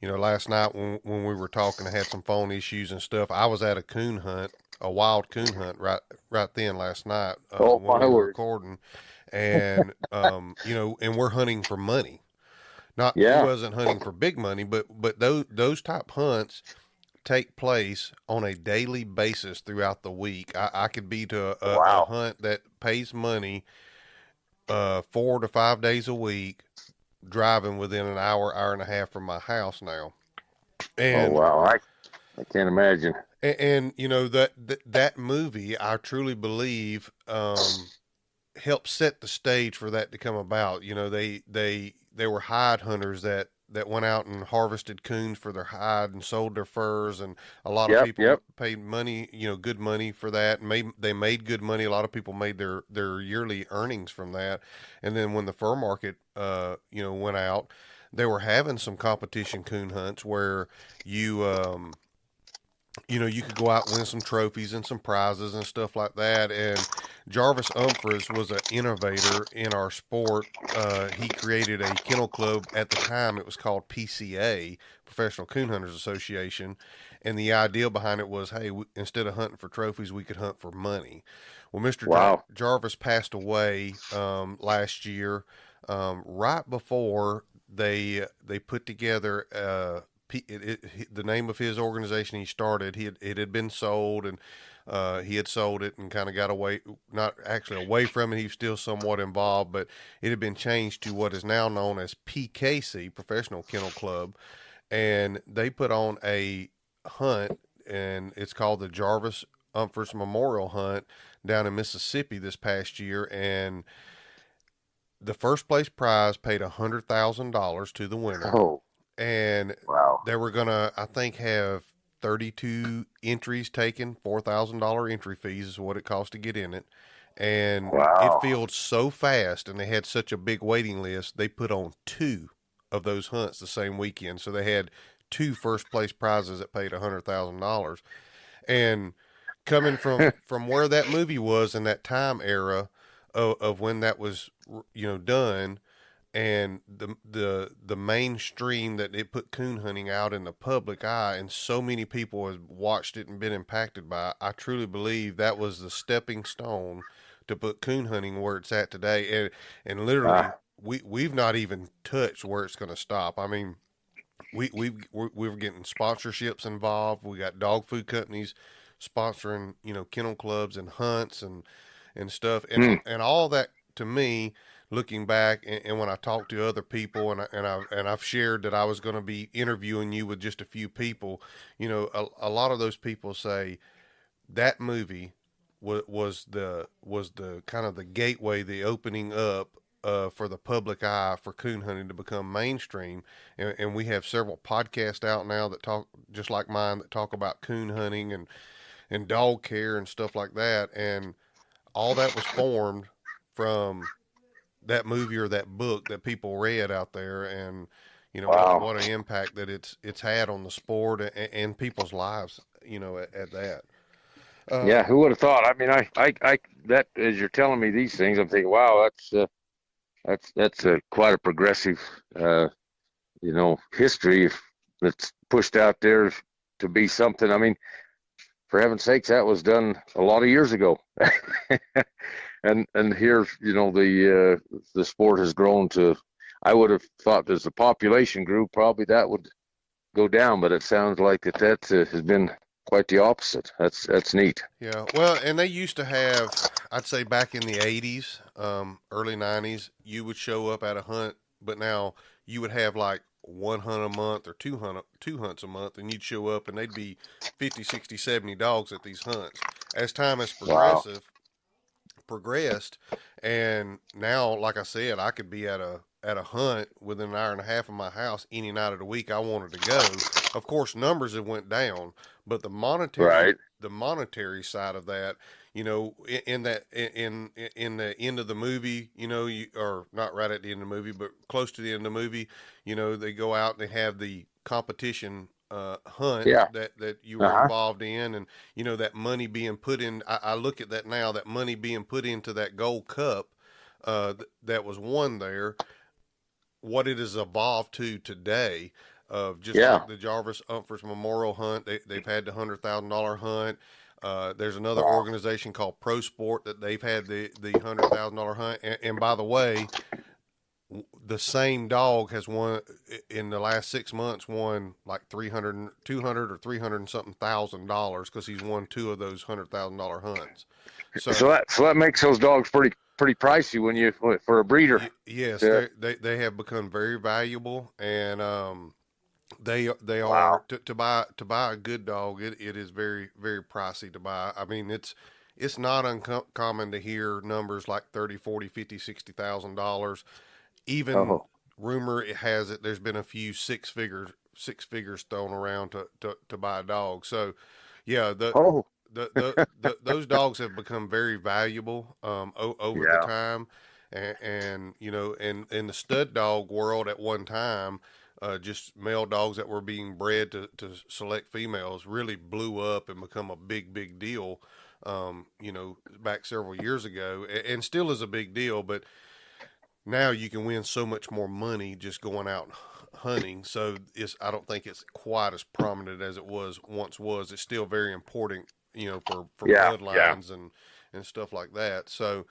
[SPEAKER 1] Last night when we were talking, I had some phone issues and stuff. I was at a wild coon hunt right then last night when we were recording, and and we're hunting for money. He
[SPEAKER 4] Yeah.
[SPEAKER 1] wasn't hunting for big money, but those type hunts take place on a daily basis throughout the week. I could be to a
[SPEAKER 4] Wow.
[SPEAKER 1] hunt that pays money 4 to 5 days a week, driving within an hour, hour and a half from my house now.
[SPEAKER 4] Oh,
[SPEAKER 1] And
[SPEAKER 4] wow. I can't imagine.
[SPEAKER 1] you know that movie, I truly believe, helped set the stage for that to come about. You know, they were hide hunters that went out and harvested coons for their hide and sold their furs, and a lot of
[SPEAKER 4] Yep.
[SPEAKER 1] people
[SPEAKER 4] Yep.
[SPEAKER 1] paid money, you know, good money for that. And they made good money. A lot of people made their yearly earnings from that. And then when the fur market, you know, went out, they were having some competition coon hunts where you you know, you could go out and win some trophies and some prizes and stuff like that. And Jarvis Humphreys was an innovator in our sport. He created a kennel club. At the time, it was called PCA, Professional Coon Hunters Association. And the idea behind it was, hey, instead of hunting for trophies, we could hunt for money. Well,
[SPEAKER 4] Wow.
[SPEAKER 1] Jarvis passed away last year, right before they put together the name of his organization he started. It had been sold, and he had sold it and kind of got away, not actually away from it. He was still somewhat involved, but it had been changed to what is now known as PKC, Professional Kennel Club, and they put on a hunt, and it's called the Jarvis Humphreys Memorial Hunt down in Mississippi this past year, and the first place prize paid $100,000 to the winner,
[SPEAKER 4] Oh,
[SPEAKER 1] and
[SPEAKER 4] wow.
[SPEAKER 1] they were gonna, I think, have 32 entries taken. $4,000 entry fees is what it cost to get in it, and it
[SPEAKER 4] Wow.
[SPEAKER 1] filled so fast, and they had such a big waiting list. They put on two of those hunts the same weekend, so they had two first place prizes that paid $100,000. And coming from where that movie was in that time era of when that was, you know, done, and the mainstream that it put coon hunting out in the public eye, and so many people have watched it and been impacted by it, I truly believe that was the stepping stone to put coon hunting where it's at today. And literally,
[SPEAKER 4] Ah,
[SPEAKER 1] we've not even touched where it's going to stop. I mean, we're getting sponsorships involved. We got dog food companies sponsoring, you know, kennel clubs and hunts and stuff,
[SPEAKER 4] hmm.
[SPEAKER 1] and all that. To me, looking back, and when I talk to other people, and I've shared that I was going to be interviewing you with just a few people, you know, a lot of those people say that movie was the kind of the gateway, the opening up for the public eye for coon hunting to become mainstream. And we have several podcasts out now that talk, just like mine, that talk about coon hunting and dog care and stuff like that. And all that was formed from that movie or that book that people read out there. And you know
[SPEAKER 4] Wow.
[SPEAKER 1] what an impact that it's had on the sport and people's lives, you know, at that.
[SPEAKER 4] Yeah,
[SPEAKER 1] Um,
[SPEAKER 4] who would have thought? I mean, that as you're telling me these things, I'm thinking, wow, that's quite a progressive, history that's pushed out there to be something. I mean, for heaven's sakes, that was done a lot of years ago, and here, the sport has grown to. I would have thought as the population grew, probably that would go down, but it sounds like that has been quite the opposite. That's neat.
[SPEAKER 1] Yeah, well, and they used to have, I'd say back in the 80s, early 90s, you would show up at a hunt, but now you would have like one hunt a month or two hunts a month, and you'd show up and they'd be 50, 60, 70 dogs at these hunts. As time has
[SPEAKER 4] Wow.
[SPEAKER 1] progressed, and now, like I said, I could be at a hunt within an hour and a half of my house any night of the week I wanted to go. Of course, numbers have went down, but
[SPEAKER 4] Right.
[SPEAKER 1] the monetary side of that, you know, in the end of the movie, you know, or not right at the end of the movie, but close to the end of the movie, you know, they go out and they have the competition hunt
[SPEAKER 4] Yeah.
[SPEAKER 1] that you were
[SPEAKER 4] Uh-huh.
[SPEAKER 1] involved in, and you know that money being put in. I look at that now, that money being put into that gold cup that was won there, what it has evolved to today, of just
[SPEAKER 4] Yeah.
[SPEAKER 1] like the Jarvis Humphreys Memorial Hunt. They've had the $100,000 hunt. There's another
[SPEAKER 4] Wow.
[SPEAKER 1] organization called Pro Sport that they've had the $100,000 hunt. And by the way, the same dog has won in the last 6 months, won like 200 or 300 and something $1,000 because he's won two of those $100,000 hunts.
[SPEAKER 4] So that makes those dogs pretty pricey when you for a breeder.
[SPEAKER 1] Yes,
[SPEAKER 4] Yeah.
[SPEAKER 1] they have become very valuable, and they
[SPEAKER 4] Wow.
[SPEAKER 1] are to buy a good dog. It is very very pricey to buy. I mean, it's not uncommon to hear numbers like 30, 40, 50, $60,000. Even
[SPEAKER 4] Oh.
[SPEAKER 1] rumor it has it there's been a few six figures thrown around to buy a dog. So yeah,
[SPEAKER 4] Oh.
[SPEAKER 1] those dogs have become very valuable over the
[SPEAKER 4] Yeah.
[SPEAKER 1] time, and you know, in the stud dog world at one time, just male dogs that were being bred to select females really blew up and become a big deal. You know, back several years ago, and still is a big deal, but now you can win so much more money just going out hunting. So I don't think it's quite as prominent as it once was. It's still very important, you know, for
[SPEAKER 4] Yeah.
[SPEAKER 1] bloodlines and stuff like that. So,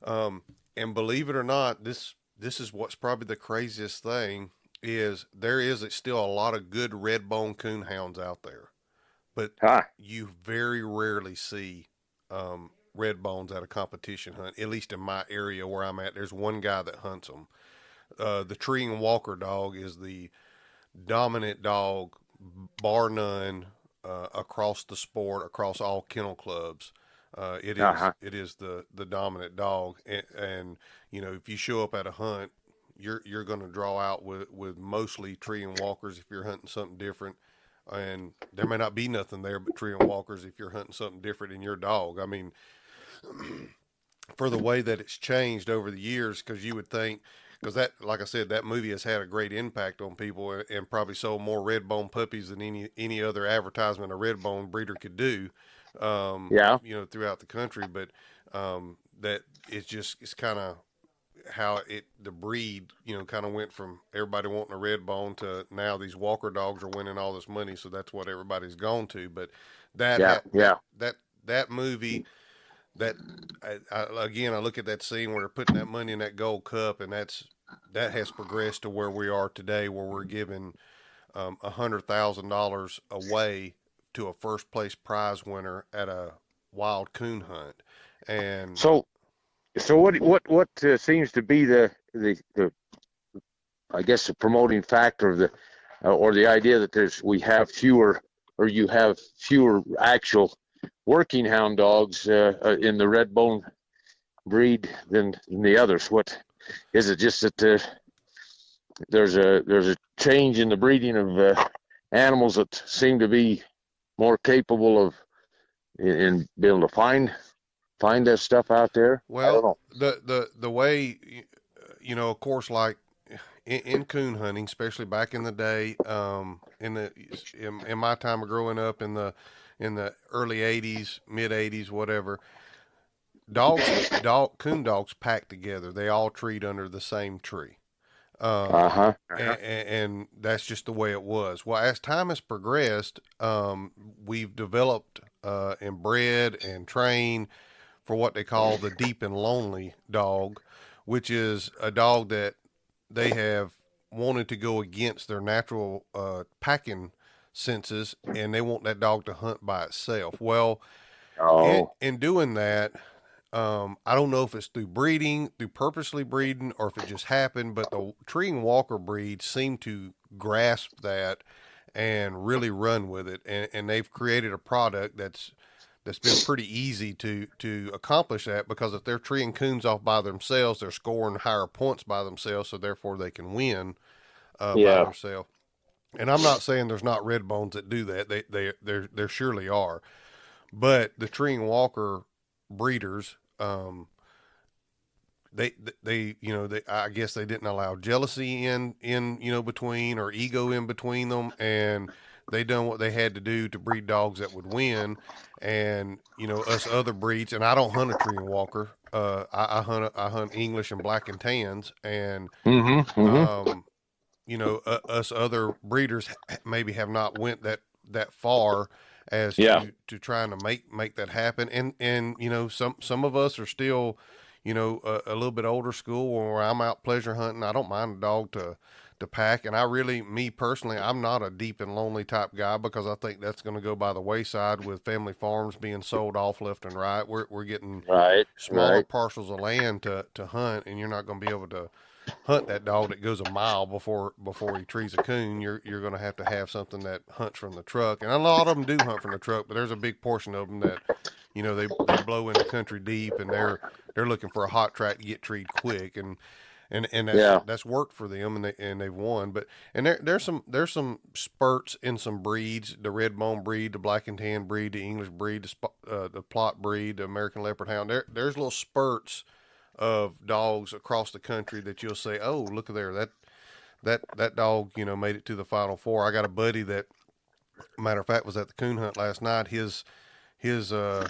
[SPEAKER 1] and believe it or not, this is what's probably the craziest thing is there is still a lot of good red bone coon hounds out there, but
[SPEAKER 4] Huh.
[SPEAKER 1] you very rarely see red bones at a competition hunt. At least in my area where I'm at, there's one guy that hunts them. The tree and walker dog is the dominant dog, bar none, across the sport, across all kennel clubs. It is the dominant dog, and you know, if you show up at a hunt, you're going to draw out with mostly tree and walkers if you're hunting something different, and there may not be nothing there but tree and walkers if you're hunting something different in your dog. I mean, for the way that it's changed over the years, because you would think, because that, like I said, that movie has had a great impact on people and probably sold more red bone puppies than any other advertisement a red bone breeder could do.
[SPEAKER 4] Yeah.
[SPEAKER 1] You know, throughout the country, but that it's kind of how the breed, you know, kind of went from everybody wanting a red bone to now these walker dogs are winning all this money, so that's what everybody's gone to. But that movie, that again, I look at that scene where they're putting that money in that gold cup, and that has progressed to where we are today, where we're giving $100,000 away to a first place prize winner at a wild coon hunt. And
[SPEAKER 4] So what seems to be the I guess the promoting factor of the or the idea that we have fewer, or you have fewer actual working hound dogs in the red bone breed than the others? What is it? Just that there's a change in the breeding of animals that seem to be more capable of in being able to find that stuff out there? I don't
[SPEAKER 1] well,
[SPEAKER 4] know.
[SPEAKER 1] the way, you know, of course, like in coon hunting, especially back in the day, in my time of growing up in the early '80s, mid '80s, whatever, coon dogs pack together. They all treat under the same tree.
[SPEAKER 4] Uh-huh.
[SPEAKER 1] And that's just the way it was. Well, as time has progressed, we've developed and bred and trained for what they call the deep and lonely dog, which is a dog that they have wanted to go against their natural packing senses, and they want that dog to hunt by itself. Well,
[SPEAKER 4] Oh.
[SPEAKER 1] in doing that, I don't know if it's through breeding, through purposely breeding, or if it just happened, but the tree and walker breed seem to grasp that and really run with it, and they've created a product that's been pretty easy to accomplish that, because if they're treeing coons off by themselves, they're scoring higher points by themselves, so therefore they can win by
[SPEAKER 4] Yeah.
[SPEAKER 1] themselves. And I'm not saying there's not red bones that do that. There surely are, but the tree and walker breeders, they you know, I guess they didn't allow jealousy in you know, between, or ego in between them, and they done what they had to do to breed dogs that would win. And you know, us other breeds, and I don't hunt a tree and walker. I hunt English and black and tans, and
[SPEAKER 4] Mm-hmm. Mm-hmm.
[SPEAKER 1] you know, us other breeders maybe have not went that far as
[SPEAKER 4] Yeah.
[SPEAKER 1] to trying to make that happen. And you know, some of us are still, a little bit older school where I'm out pleasure hunting. I don't mind a dog to pack. And me personally, I'm not a deep and lonely type guy because I think that's going to go by the wayside with family farms being sold off left and right. We're getting
[SPEAKER 4] Right,
[SPEAKER 1] smaller
[SPEAKER 4] right.
[SPEAKER 1] parcels of land to hunt, and you're not going to be able to hunt that dog that goes a mile before he trees a coon. You're going to have something that hunts from the truck, and a lot of them do hunt from the truck, but there's a big portion of them that they blow into country deep, and they're looking for a hot track to get treed quick, and
[SPEAKER 4] Yeah.
[SPEAKER 1] that's worked for them, and they've won. But and there's some spurts in some breeds: the red bone breed, the black and tan breed, the English breed, the plot breed, the American leopard hound. There's little spurts of dogs across the country that you'll say, oh, look at there, that dog made it to the final four. I got a buddy that, matter of fact, was at the coon hunt last night. His I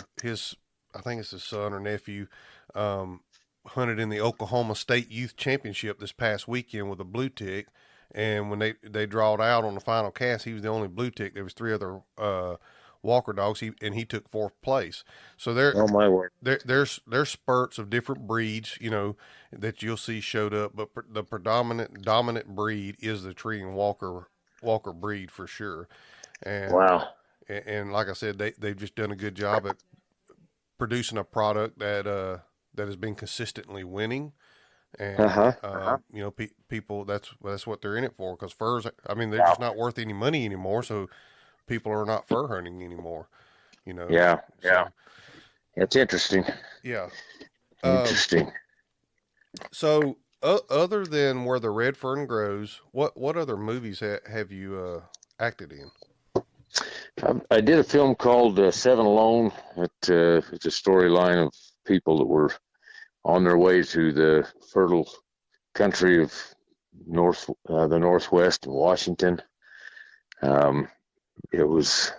[SPEAKER 1] think it's his son or nephew, hunted in the Oklahoma State Youth Championship this past weekend with a blue tick, and when they drawed out on the final cast, he was the only blue tick. There was three other Walker dogs, he took fourth place. So
[SPEAKER 4] Oh my word.
[SPEAKER 1] there's spurts of different breeds, that you'll see showed up, but the dominant breed is the tree and Walker breed for sure. And
[SPEAKER 4] Wow.
[SPEAKER 1] and like I said, they've just done a good job at producing a product that has been consistently winning. And people, that's what they're in it for, because furs, I mean, they're just not worth any money anymore, so people are not fur hunting anymore.
[SPEAKER 4] Yeah, yeah.
[SPEAKER 1] So,
[SPEAKER 4] It's interesting.
[SPEAKER 1] yeah.
[SPEAKER 4] Interesting.
[SPEAKER 1] So other than Where the Red Fern Grows, what other movies have you acted in?
[SPEAKER 4] I did a film called Seven Alone. It's a storyline of people that were on their way to the fertile country of the Northwest in Washington. It was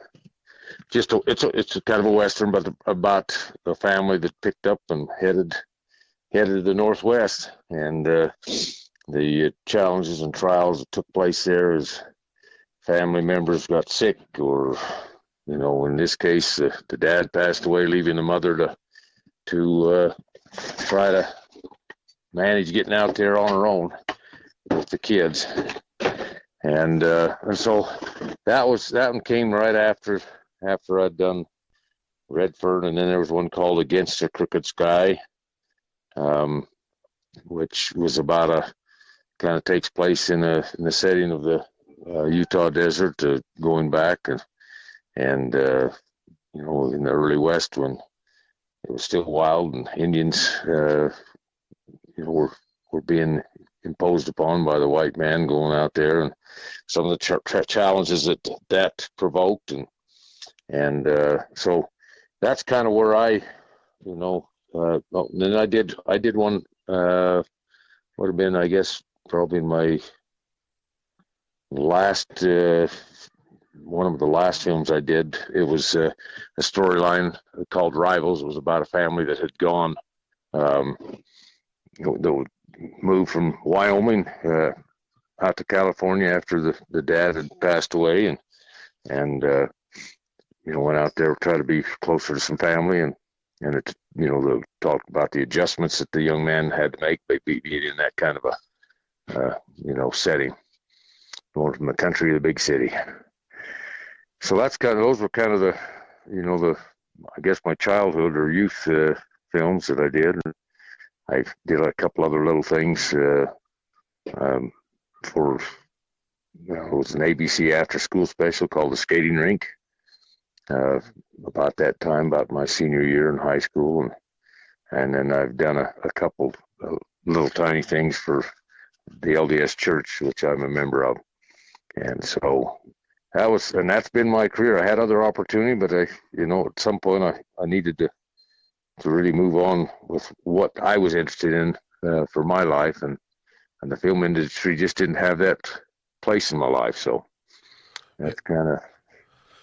[SPEAKER 4] just it's a kind of a Western, but about a family that picked up and headed to the Northwest, and the challenges and trials that took place there as family members got sick, or in this case, the dad passed away, leaving the mother to try to manage getting out there on her own with the kids, and so that one came right after I'd done Redford, and then there was one called Against a Crooked Sky, which was about kind of takes place in the setting of the Utah desert, going back and in the early West, when it was still wild and Indians were being imposed upon by the white man going out there, and some of the challenges that provoked, and so that's kind of where I then I did one would have been, I guess, probably my last one of the last films I did. It was a storyline called Rivals. It was about a family that had gone that moved from Wyoming out to California after the dad had passed away, and went out there to try to be closer to some family, and it they talked about the adjustments that the young man had to make by being in that kind of a setting, going from the country to the big city. So those were kind of the I guess my childhood or youth films that I did. I did a couple other little things for it was an ABC after school special called The Skating Rink. About that time, about my senior year in high school, and then I've done a couple little tiny things for the LDS Church, which I'm a member of, and so that's been my career. I had other opportunity, but at some point I needed to really move on with what I was interested in for my life, and the film industry just didn't have that place in my life, so that's kind of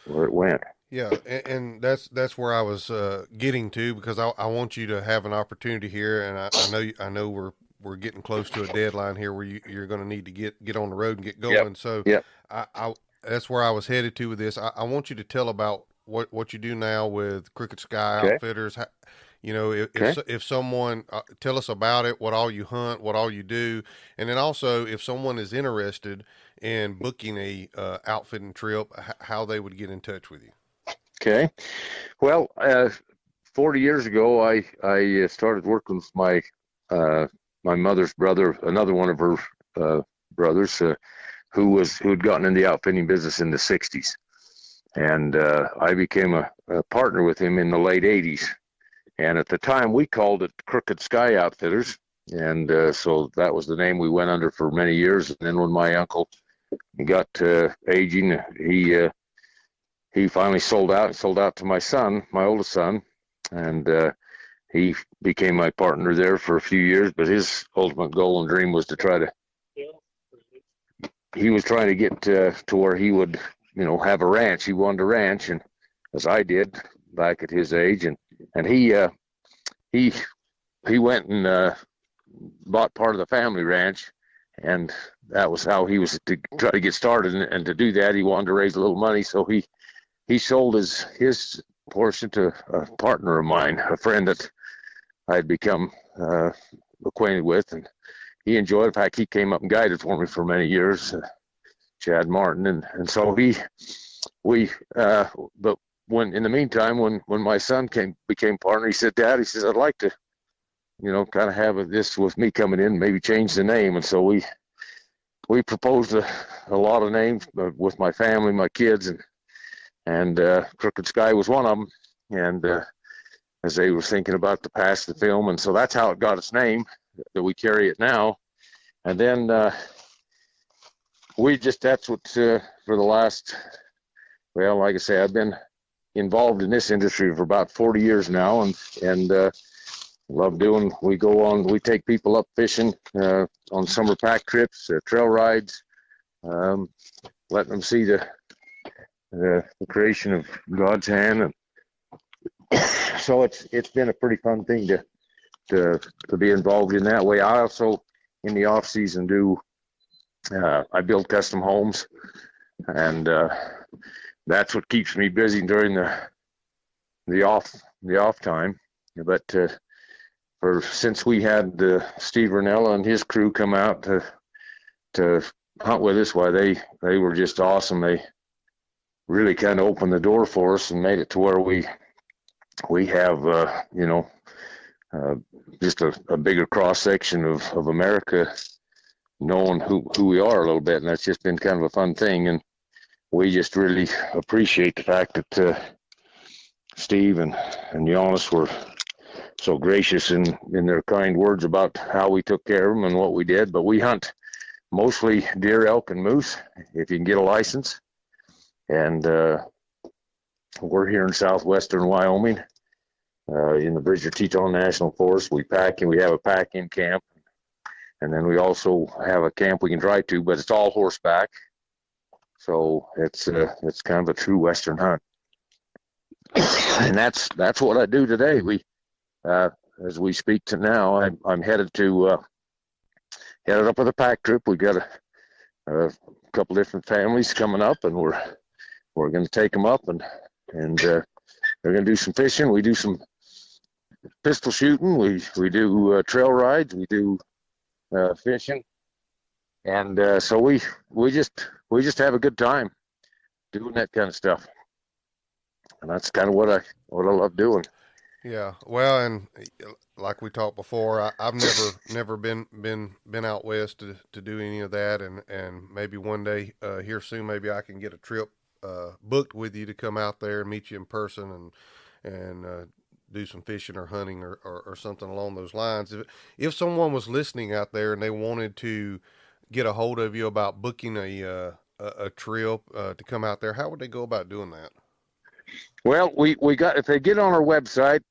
[SPEAKER 4] where it went.
[SPEAKER 1] Yeah, and that's where I was getting to, because I want you to have an opportunity here, and I know we're getting close to a deadline here where you're going to need to get on the road and get going.
[SPEAKER 4] Yep.
[SPEAKER 1] So
[SPEAKER 4] Yep.
[SPEAKER 1] I that's where I was headed to with this. I want you to tell about what you do now with Crooked Sky
[SPEAKER 4] Okay.
[SPEAKER 1] Outfitters. You know,
[SPEAKER 4] Okay.
[SPEAKER 1] if someone tell us about it, what all you hunt, what all you do, and then also if someone is interested in booking a outfitting trip, how they would get in touch with you.
[SPEAKER 4] Okay. Well, 40 years ago, I started working with my mother's brother, another one of her brothers, who had gotten in the outfitting business in the 60s, and I became a partner with him in the late 80s. And at the time, we called it Crooked Sky Outfitters, and so that was the name we went under for many years. And then when my uncle got aging, he finally sold out to my son, my oldest son, and he became my partner there for a few years. But his ultimate goal and dream was to he was trying to get to where he would, have a ranch. He wanted a ranch, and as I did back at his age, and he went and bought part of the family ranch, and that was how he was to try to get started. And to do that, he wanted to raise a little money, so he sold his portion to a partner of mine, a friend that I had become acquainted with, and he enjoyed it. In fact, he came up and guided for me for many years, Chad Martin, and so but when in the meantime, when my son became partner, he said, "Dad," he says, "I'd like to, kind of have this with me coming in, maybe change the name." And so we proposed a lot of names with my family, my kids, and Crooked Sky was one of them. And as they were thinking about the past of the film, and so that's how it got its name, that we carry it now. And then that's what for the last, well, like I say, I've been involved in this industry for about 40 years now, and love doing. We take people up fishing on summer pack trips, trail rides, letting them see the creation of God's hand, and so it's been a pretty fun thing to be involved in that way. I also, in the off season, I build custom homes, and that's what keeps me busy during the off time. But since we had Steve Ranella and his crew come out to hunt with us, why they were just awesome. They really kind of opened the door for us and made it to where we have just a bigger cross section of America, knowing who we are a little bit, and that's just been kind of a fun thing. And we just really appreciate the fact that Steve and Jonas were so gracious in their kind words about how we took care of them and what we did. But we hunt mostly deer, elk, and moose, if you can get a license. And we're here in southwestern Wyoming, in the Bridger Teton National Forest. We have a pack-in camp, and then we also have a camp we can drive to, but it's all horseback. So it's kind of a true western hunt, and that's what I do today. As we speak to now, I'm headed up with a pack trip. We've got a couple different families coming up, and we're going to take them up, and they're going to do some fishing. We do some pistol shooting. We do trail rides. We do fishing, and so we just have a good time doing that kind of stuff, and that's kind of what I love doing.
[SPEAKER 1] Yeah, well, and like we talked before, I've never been out west to do any of that, and maybe one day here soon, maybe I can get a trip booked with you to come out there and meet you in person and do some fishing or hunting or something along those lines. If someone was listening out there and they wanted to get a hold of you about booking a trip to come out there, how would they go about doing that?
[SPEAKER 4] Well, if they get on our website,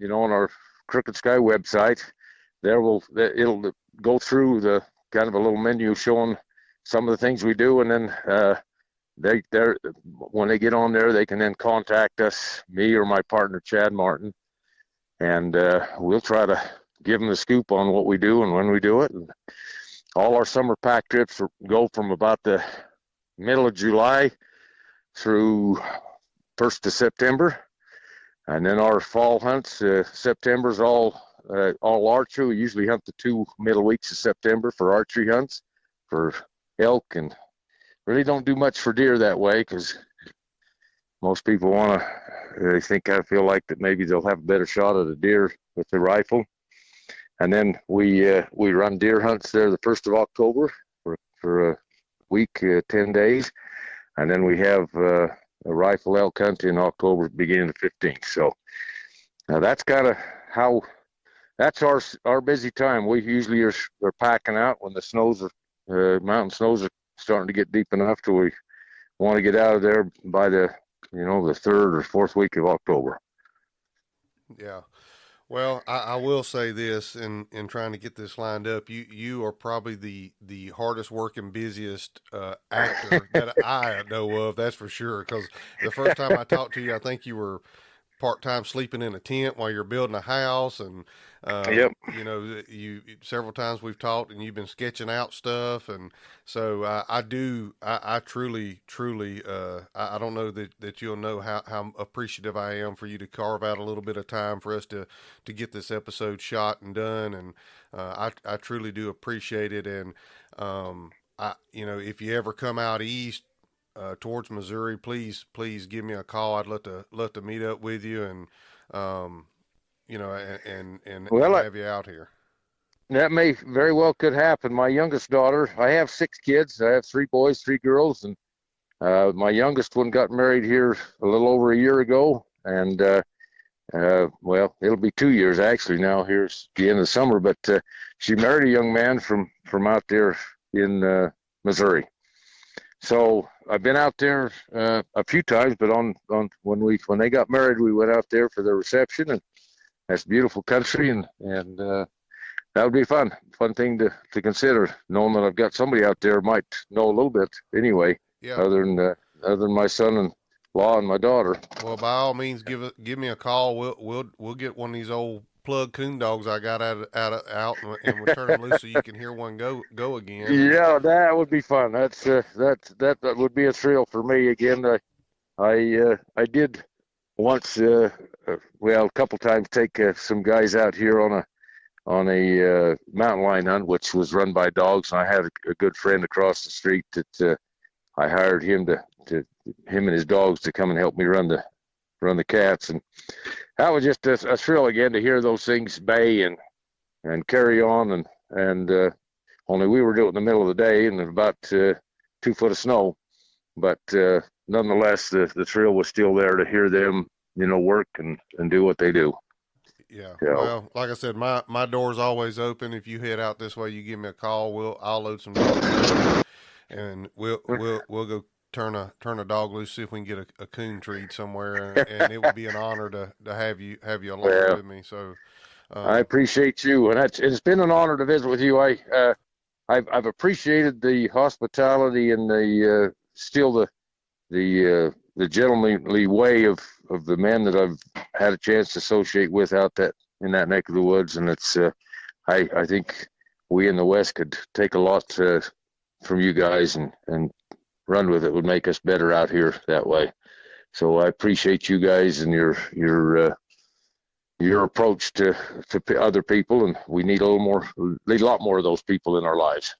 [SPEAKER 4] on our Crooked Sky website, it'll go through the kind of a little menu showing some of the things we do, and then when they get on there, they can then contact us, me or my partner Chad Martin, and we'll try to give them the scoop on what we do and when we do it. And all our summer pack trips go from about the middle of July through 1st of September, And then our fall hunts, September's all archery. We usually hunt the 2 middle weeks of September for archery hunts for elk, and really don't do much for deer that way because most people I feel like that maybe they'll have a better shot at a deer with the rifle. And then we run deer hunts there the 1st of October for a week, 10 days. And then we have a rifle elk hunt in October, beginning the 15th. So that's kind of that's our busy time. We usually are packing out when the mountain snows are starting to get deep enough till we want to get out of there by the 3rd or 4th week of October.
[SPEAKER 1] Yeah. Well, I will say this in trying to get this lined up, you are probably the hardest working, busiest actor that I know of, that's for sure. Because the first time I talked to you, I think you were part-time sleeping in a tent while you're building a house, and
[SPEAKER 4] Yep.
[SPEAKER 1] you several times we've talked and you've been sketching out stuff, and so I truly I don't know that you'll know how appreciative I am for you to carve out a little bit of time for us to get this episode shot and done, and I truly do appreciate it. And if you ever come out east towards Missouri, please give me a call. I'd love to meet up with you, and have you out here.
[SPEAKER 4] That may very well could happen. My youngest daughter, I have 6 kids. I have 3 boys, 3 girls, and my youngest one got married here a little over a year ago, and it'll be 2 years actually now. Here's the end of the summer, but she married a young man from out there in Missouri. So I've been out there a few times, but on when they got married, we went out there for their reception, and that's beautiful country, and that would be fun thing to consider, knowing that I've got somebody out there might know a little bit anyway,
[SPEAKER 1] Yeah.
[SPEAKER 4] other than my son-in-law and my daughter.
[SPEAKER 1] Well, by all means, give me a call. We'll get one of these old plug coon dogs I got out and we'll turn them loose so you can hear one go again.
[SPEAKER 4] Yeah, that would be fun. That would be a thrill for me again. I did once, a couple times take some guys out here on a mountain lion hunt, which was run by dogs. And I had a good friend across the street that I hired him him and his dogs to come and help me run the cats, and that was just a thrill again to hear those things bay and carry on, and only we were doing it in the middle of the day and about 2 foot of snow, but nonetheless the thrill was still there to hear them work and do what they do.
[SPEAKER 1] Yeah. Well, like I said, my door's always open. If you head out this way, you give me a call. I'll load some dogs and we'll go turn a dog loose, see if we can get a coon treat somewhere, and it would be an honor to have you along with me. So
[SPEAKER 4] I appreciate you, and it's been an honor to visit with you. I've appreciated the hospitality and the gentlemanly way of the men that I've had a chance to associate with out in that neck of the woods, and it's I think we in the West could take a lot from you guys and run with it. Would make us better out here that way. So I appreciate you guys and your approach to other people, and we need a lot more of those people in our lives.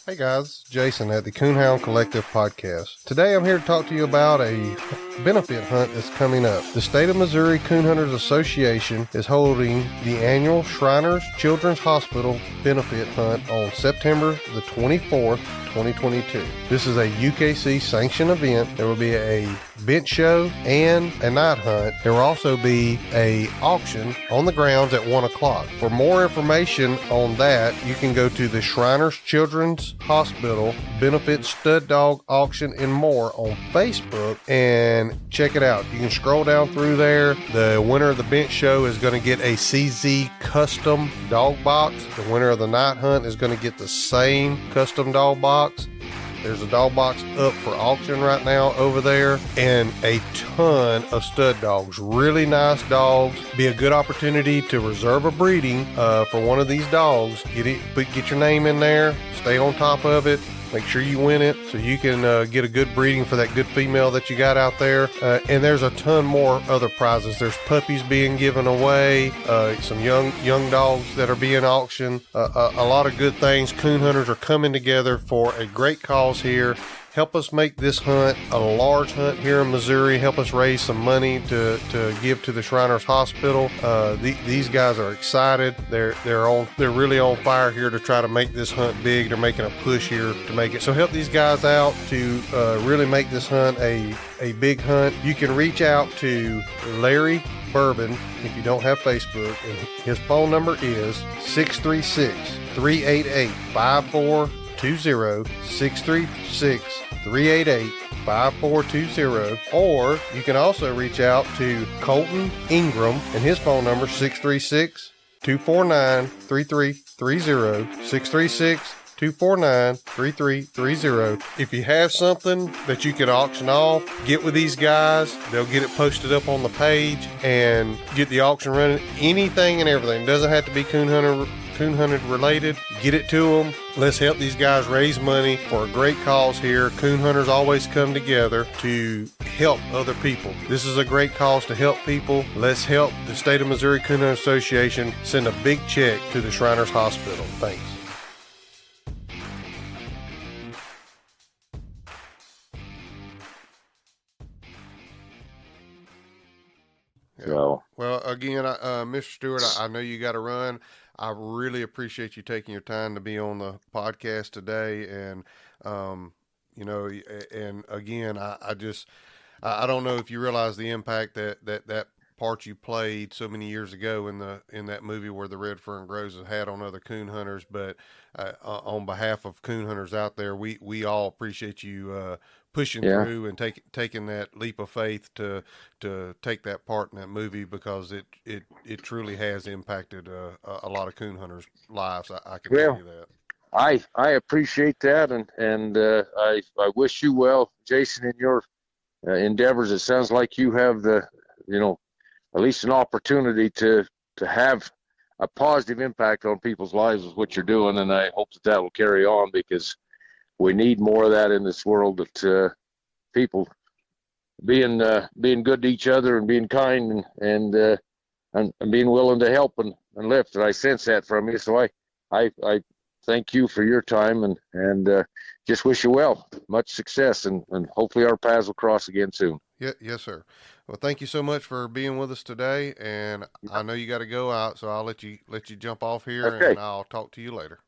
[SPEAKER 1] Hey guys, Jason at the Coonhound Collective podcast. Today I'm here to talk to you about a benefit hunt that's coming up. The State of Missouri Coon Hunters Association is holding the annual Shriners Children's Hospital benefit hunt on September the 24th, 2022. This is a UKC sanctioned event. There will be a bench show and a night hunt. There will also be a auction on the grounds at 1 o'clock. For more information on that, you can go to the Shriners Children's Hospital Benefit Stud Dog Auction and more on Facebook and check it out. You can scroll down through there. The winner of the bench show is going to get a CZ custom dog box. The winner of the night hunt is going to get the same custom dog box. There's a dog box up for auction right now over there, and a ton of stud dogs. Really nice dogs. Be a good opportunity to reserve a breeding for one of these dogs. Get your name in there. Stay on top of it. Make sure you win it so you can get a good breeding for that good female that you got out there. And there's a ton more other prizes. There's puppies being given away, some young dogs that are being auctioned, a lot of good things. Coon hunters are coming together for a great cause here. Help us make this hunt a large hunt here in Missouri. Help us raise some money to give to the Shriners Hospital. These guys are excited. They're really on fire here to try to make this hunt big. They're making a push here to make it. So help these guys out to really make this hunt a big hunt. You can reach out to Larry Bourbon if you don't have Facebook, and his phone number is 636-388-5420. 636-388-5420, or you can also reach out to Colton Ingram and his phone number 636-249-3330, 636-249-3330. If you have something that you can auction off, get with these guys. They'll get it posted up on the page and get the auction running. Anything and everything. It doesn't have to be coon hunted related. Get it to them. Let's help these guys raise money for a great cause here. Coon hunters always come together to help other people. This is a great cause to help people. Let's help the State of Missouri Coon Hunter Association send a big check to the Shriners Hospital. Thanks.
[SPEAKER 4] So,
[SPEAKER 1] well, again, Mr. Stewart, I know you got to run. I really appreciate you taking your time to be on the podcast today. And, and again, I don't know if you realize the impact that part you played so many years ago in that movie where the Red Fern Grows has had on other coon hunters. But on behalf of coon hunters out there, we all appreciate you pushing through and taking that leap of faith to take that part in that movie, because it truly has impacted a lot of coon hunters' lives. I can tell you that.
[SPEAKER 4] I appreciate that, and I wish you well, Jason, in your endeavors. It sounds like you have at least an opportunity to have a positive impact on people's lives with what you're doing, and I hope that will carry on, because we need more of that in this world, that people being good to each other and being kind and being willing to help and lift. And I sense that from you. So I thank you for your time and just wish you well, much success, and hopefully our paths will cross again soon.
[SPEAKER 1] Yeah, yes, sir. Well, thank you so much for being with us today. And I know you got to go out, so I'll let you jump off here,
[SPEAKER 4] okay.
[SPEAKER 1] And I'll talk to you later.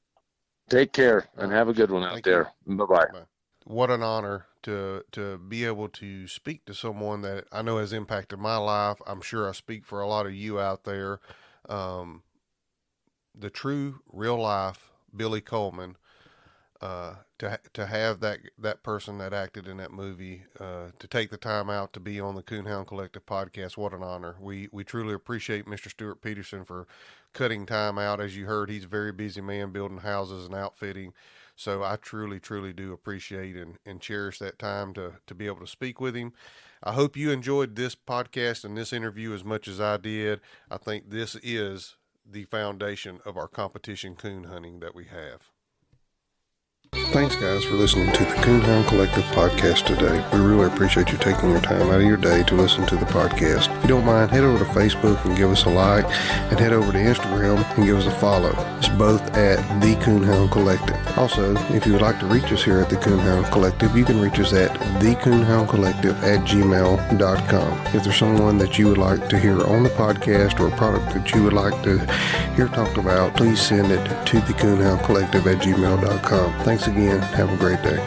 [SPEAKER 4] Take care and have a good one out there. Bye-bye.
[SPEAKER 1] Bye. What an honor to be able to speak to someone that I know has impacted my life. I'm sure I speak for a lot of you out there. The true real life Billy Coleman, to have that person that acted in that movie, to take the time out to be on the Coonhound Collective podcast. What an honor. We truly appreciate Mr. Stewart Peterson for cutting time out. As you heard, he's a very busy man building houses and outfitting. So I truly, truly do appreciate and cherish that time to be able to speak with him. I hope you enjoyed this podcast and this interview as much as I did. I think this is the foundation of our competition coon hunting that we have. Thanks, guys, for listening to the Coonhound Collective podcast today. We really appreciate you taking your time out of your day to listen to the podcast. If you don't mind, head over to Facebook and give us a like, and head over to Instagram and give us a follow. It's both at the Coonhound Collective. Also, if you would like to reach us here at the Coonhound Collective, you can reach us at thecoonhoundcollective@gmail.com. If there's someone that you would like to hear on the podcast, or a product that you would like to hear talked about, please send it to thecoonhoundcollective@gmail.com. Thanks again. Have a great day.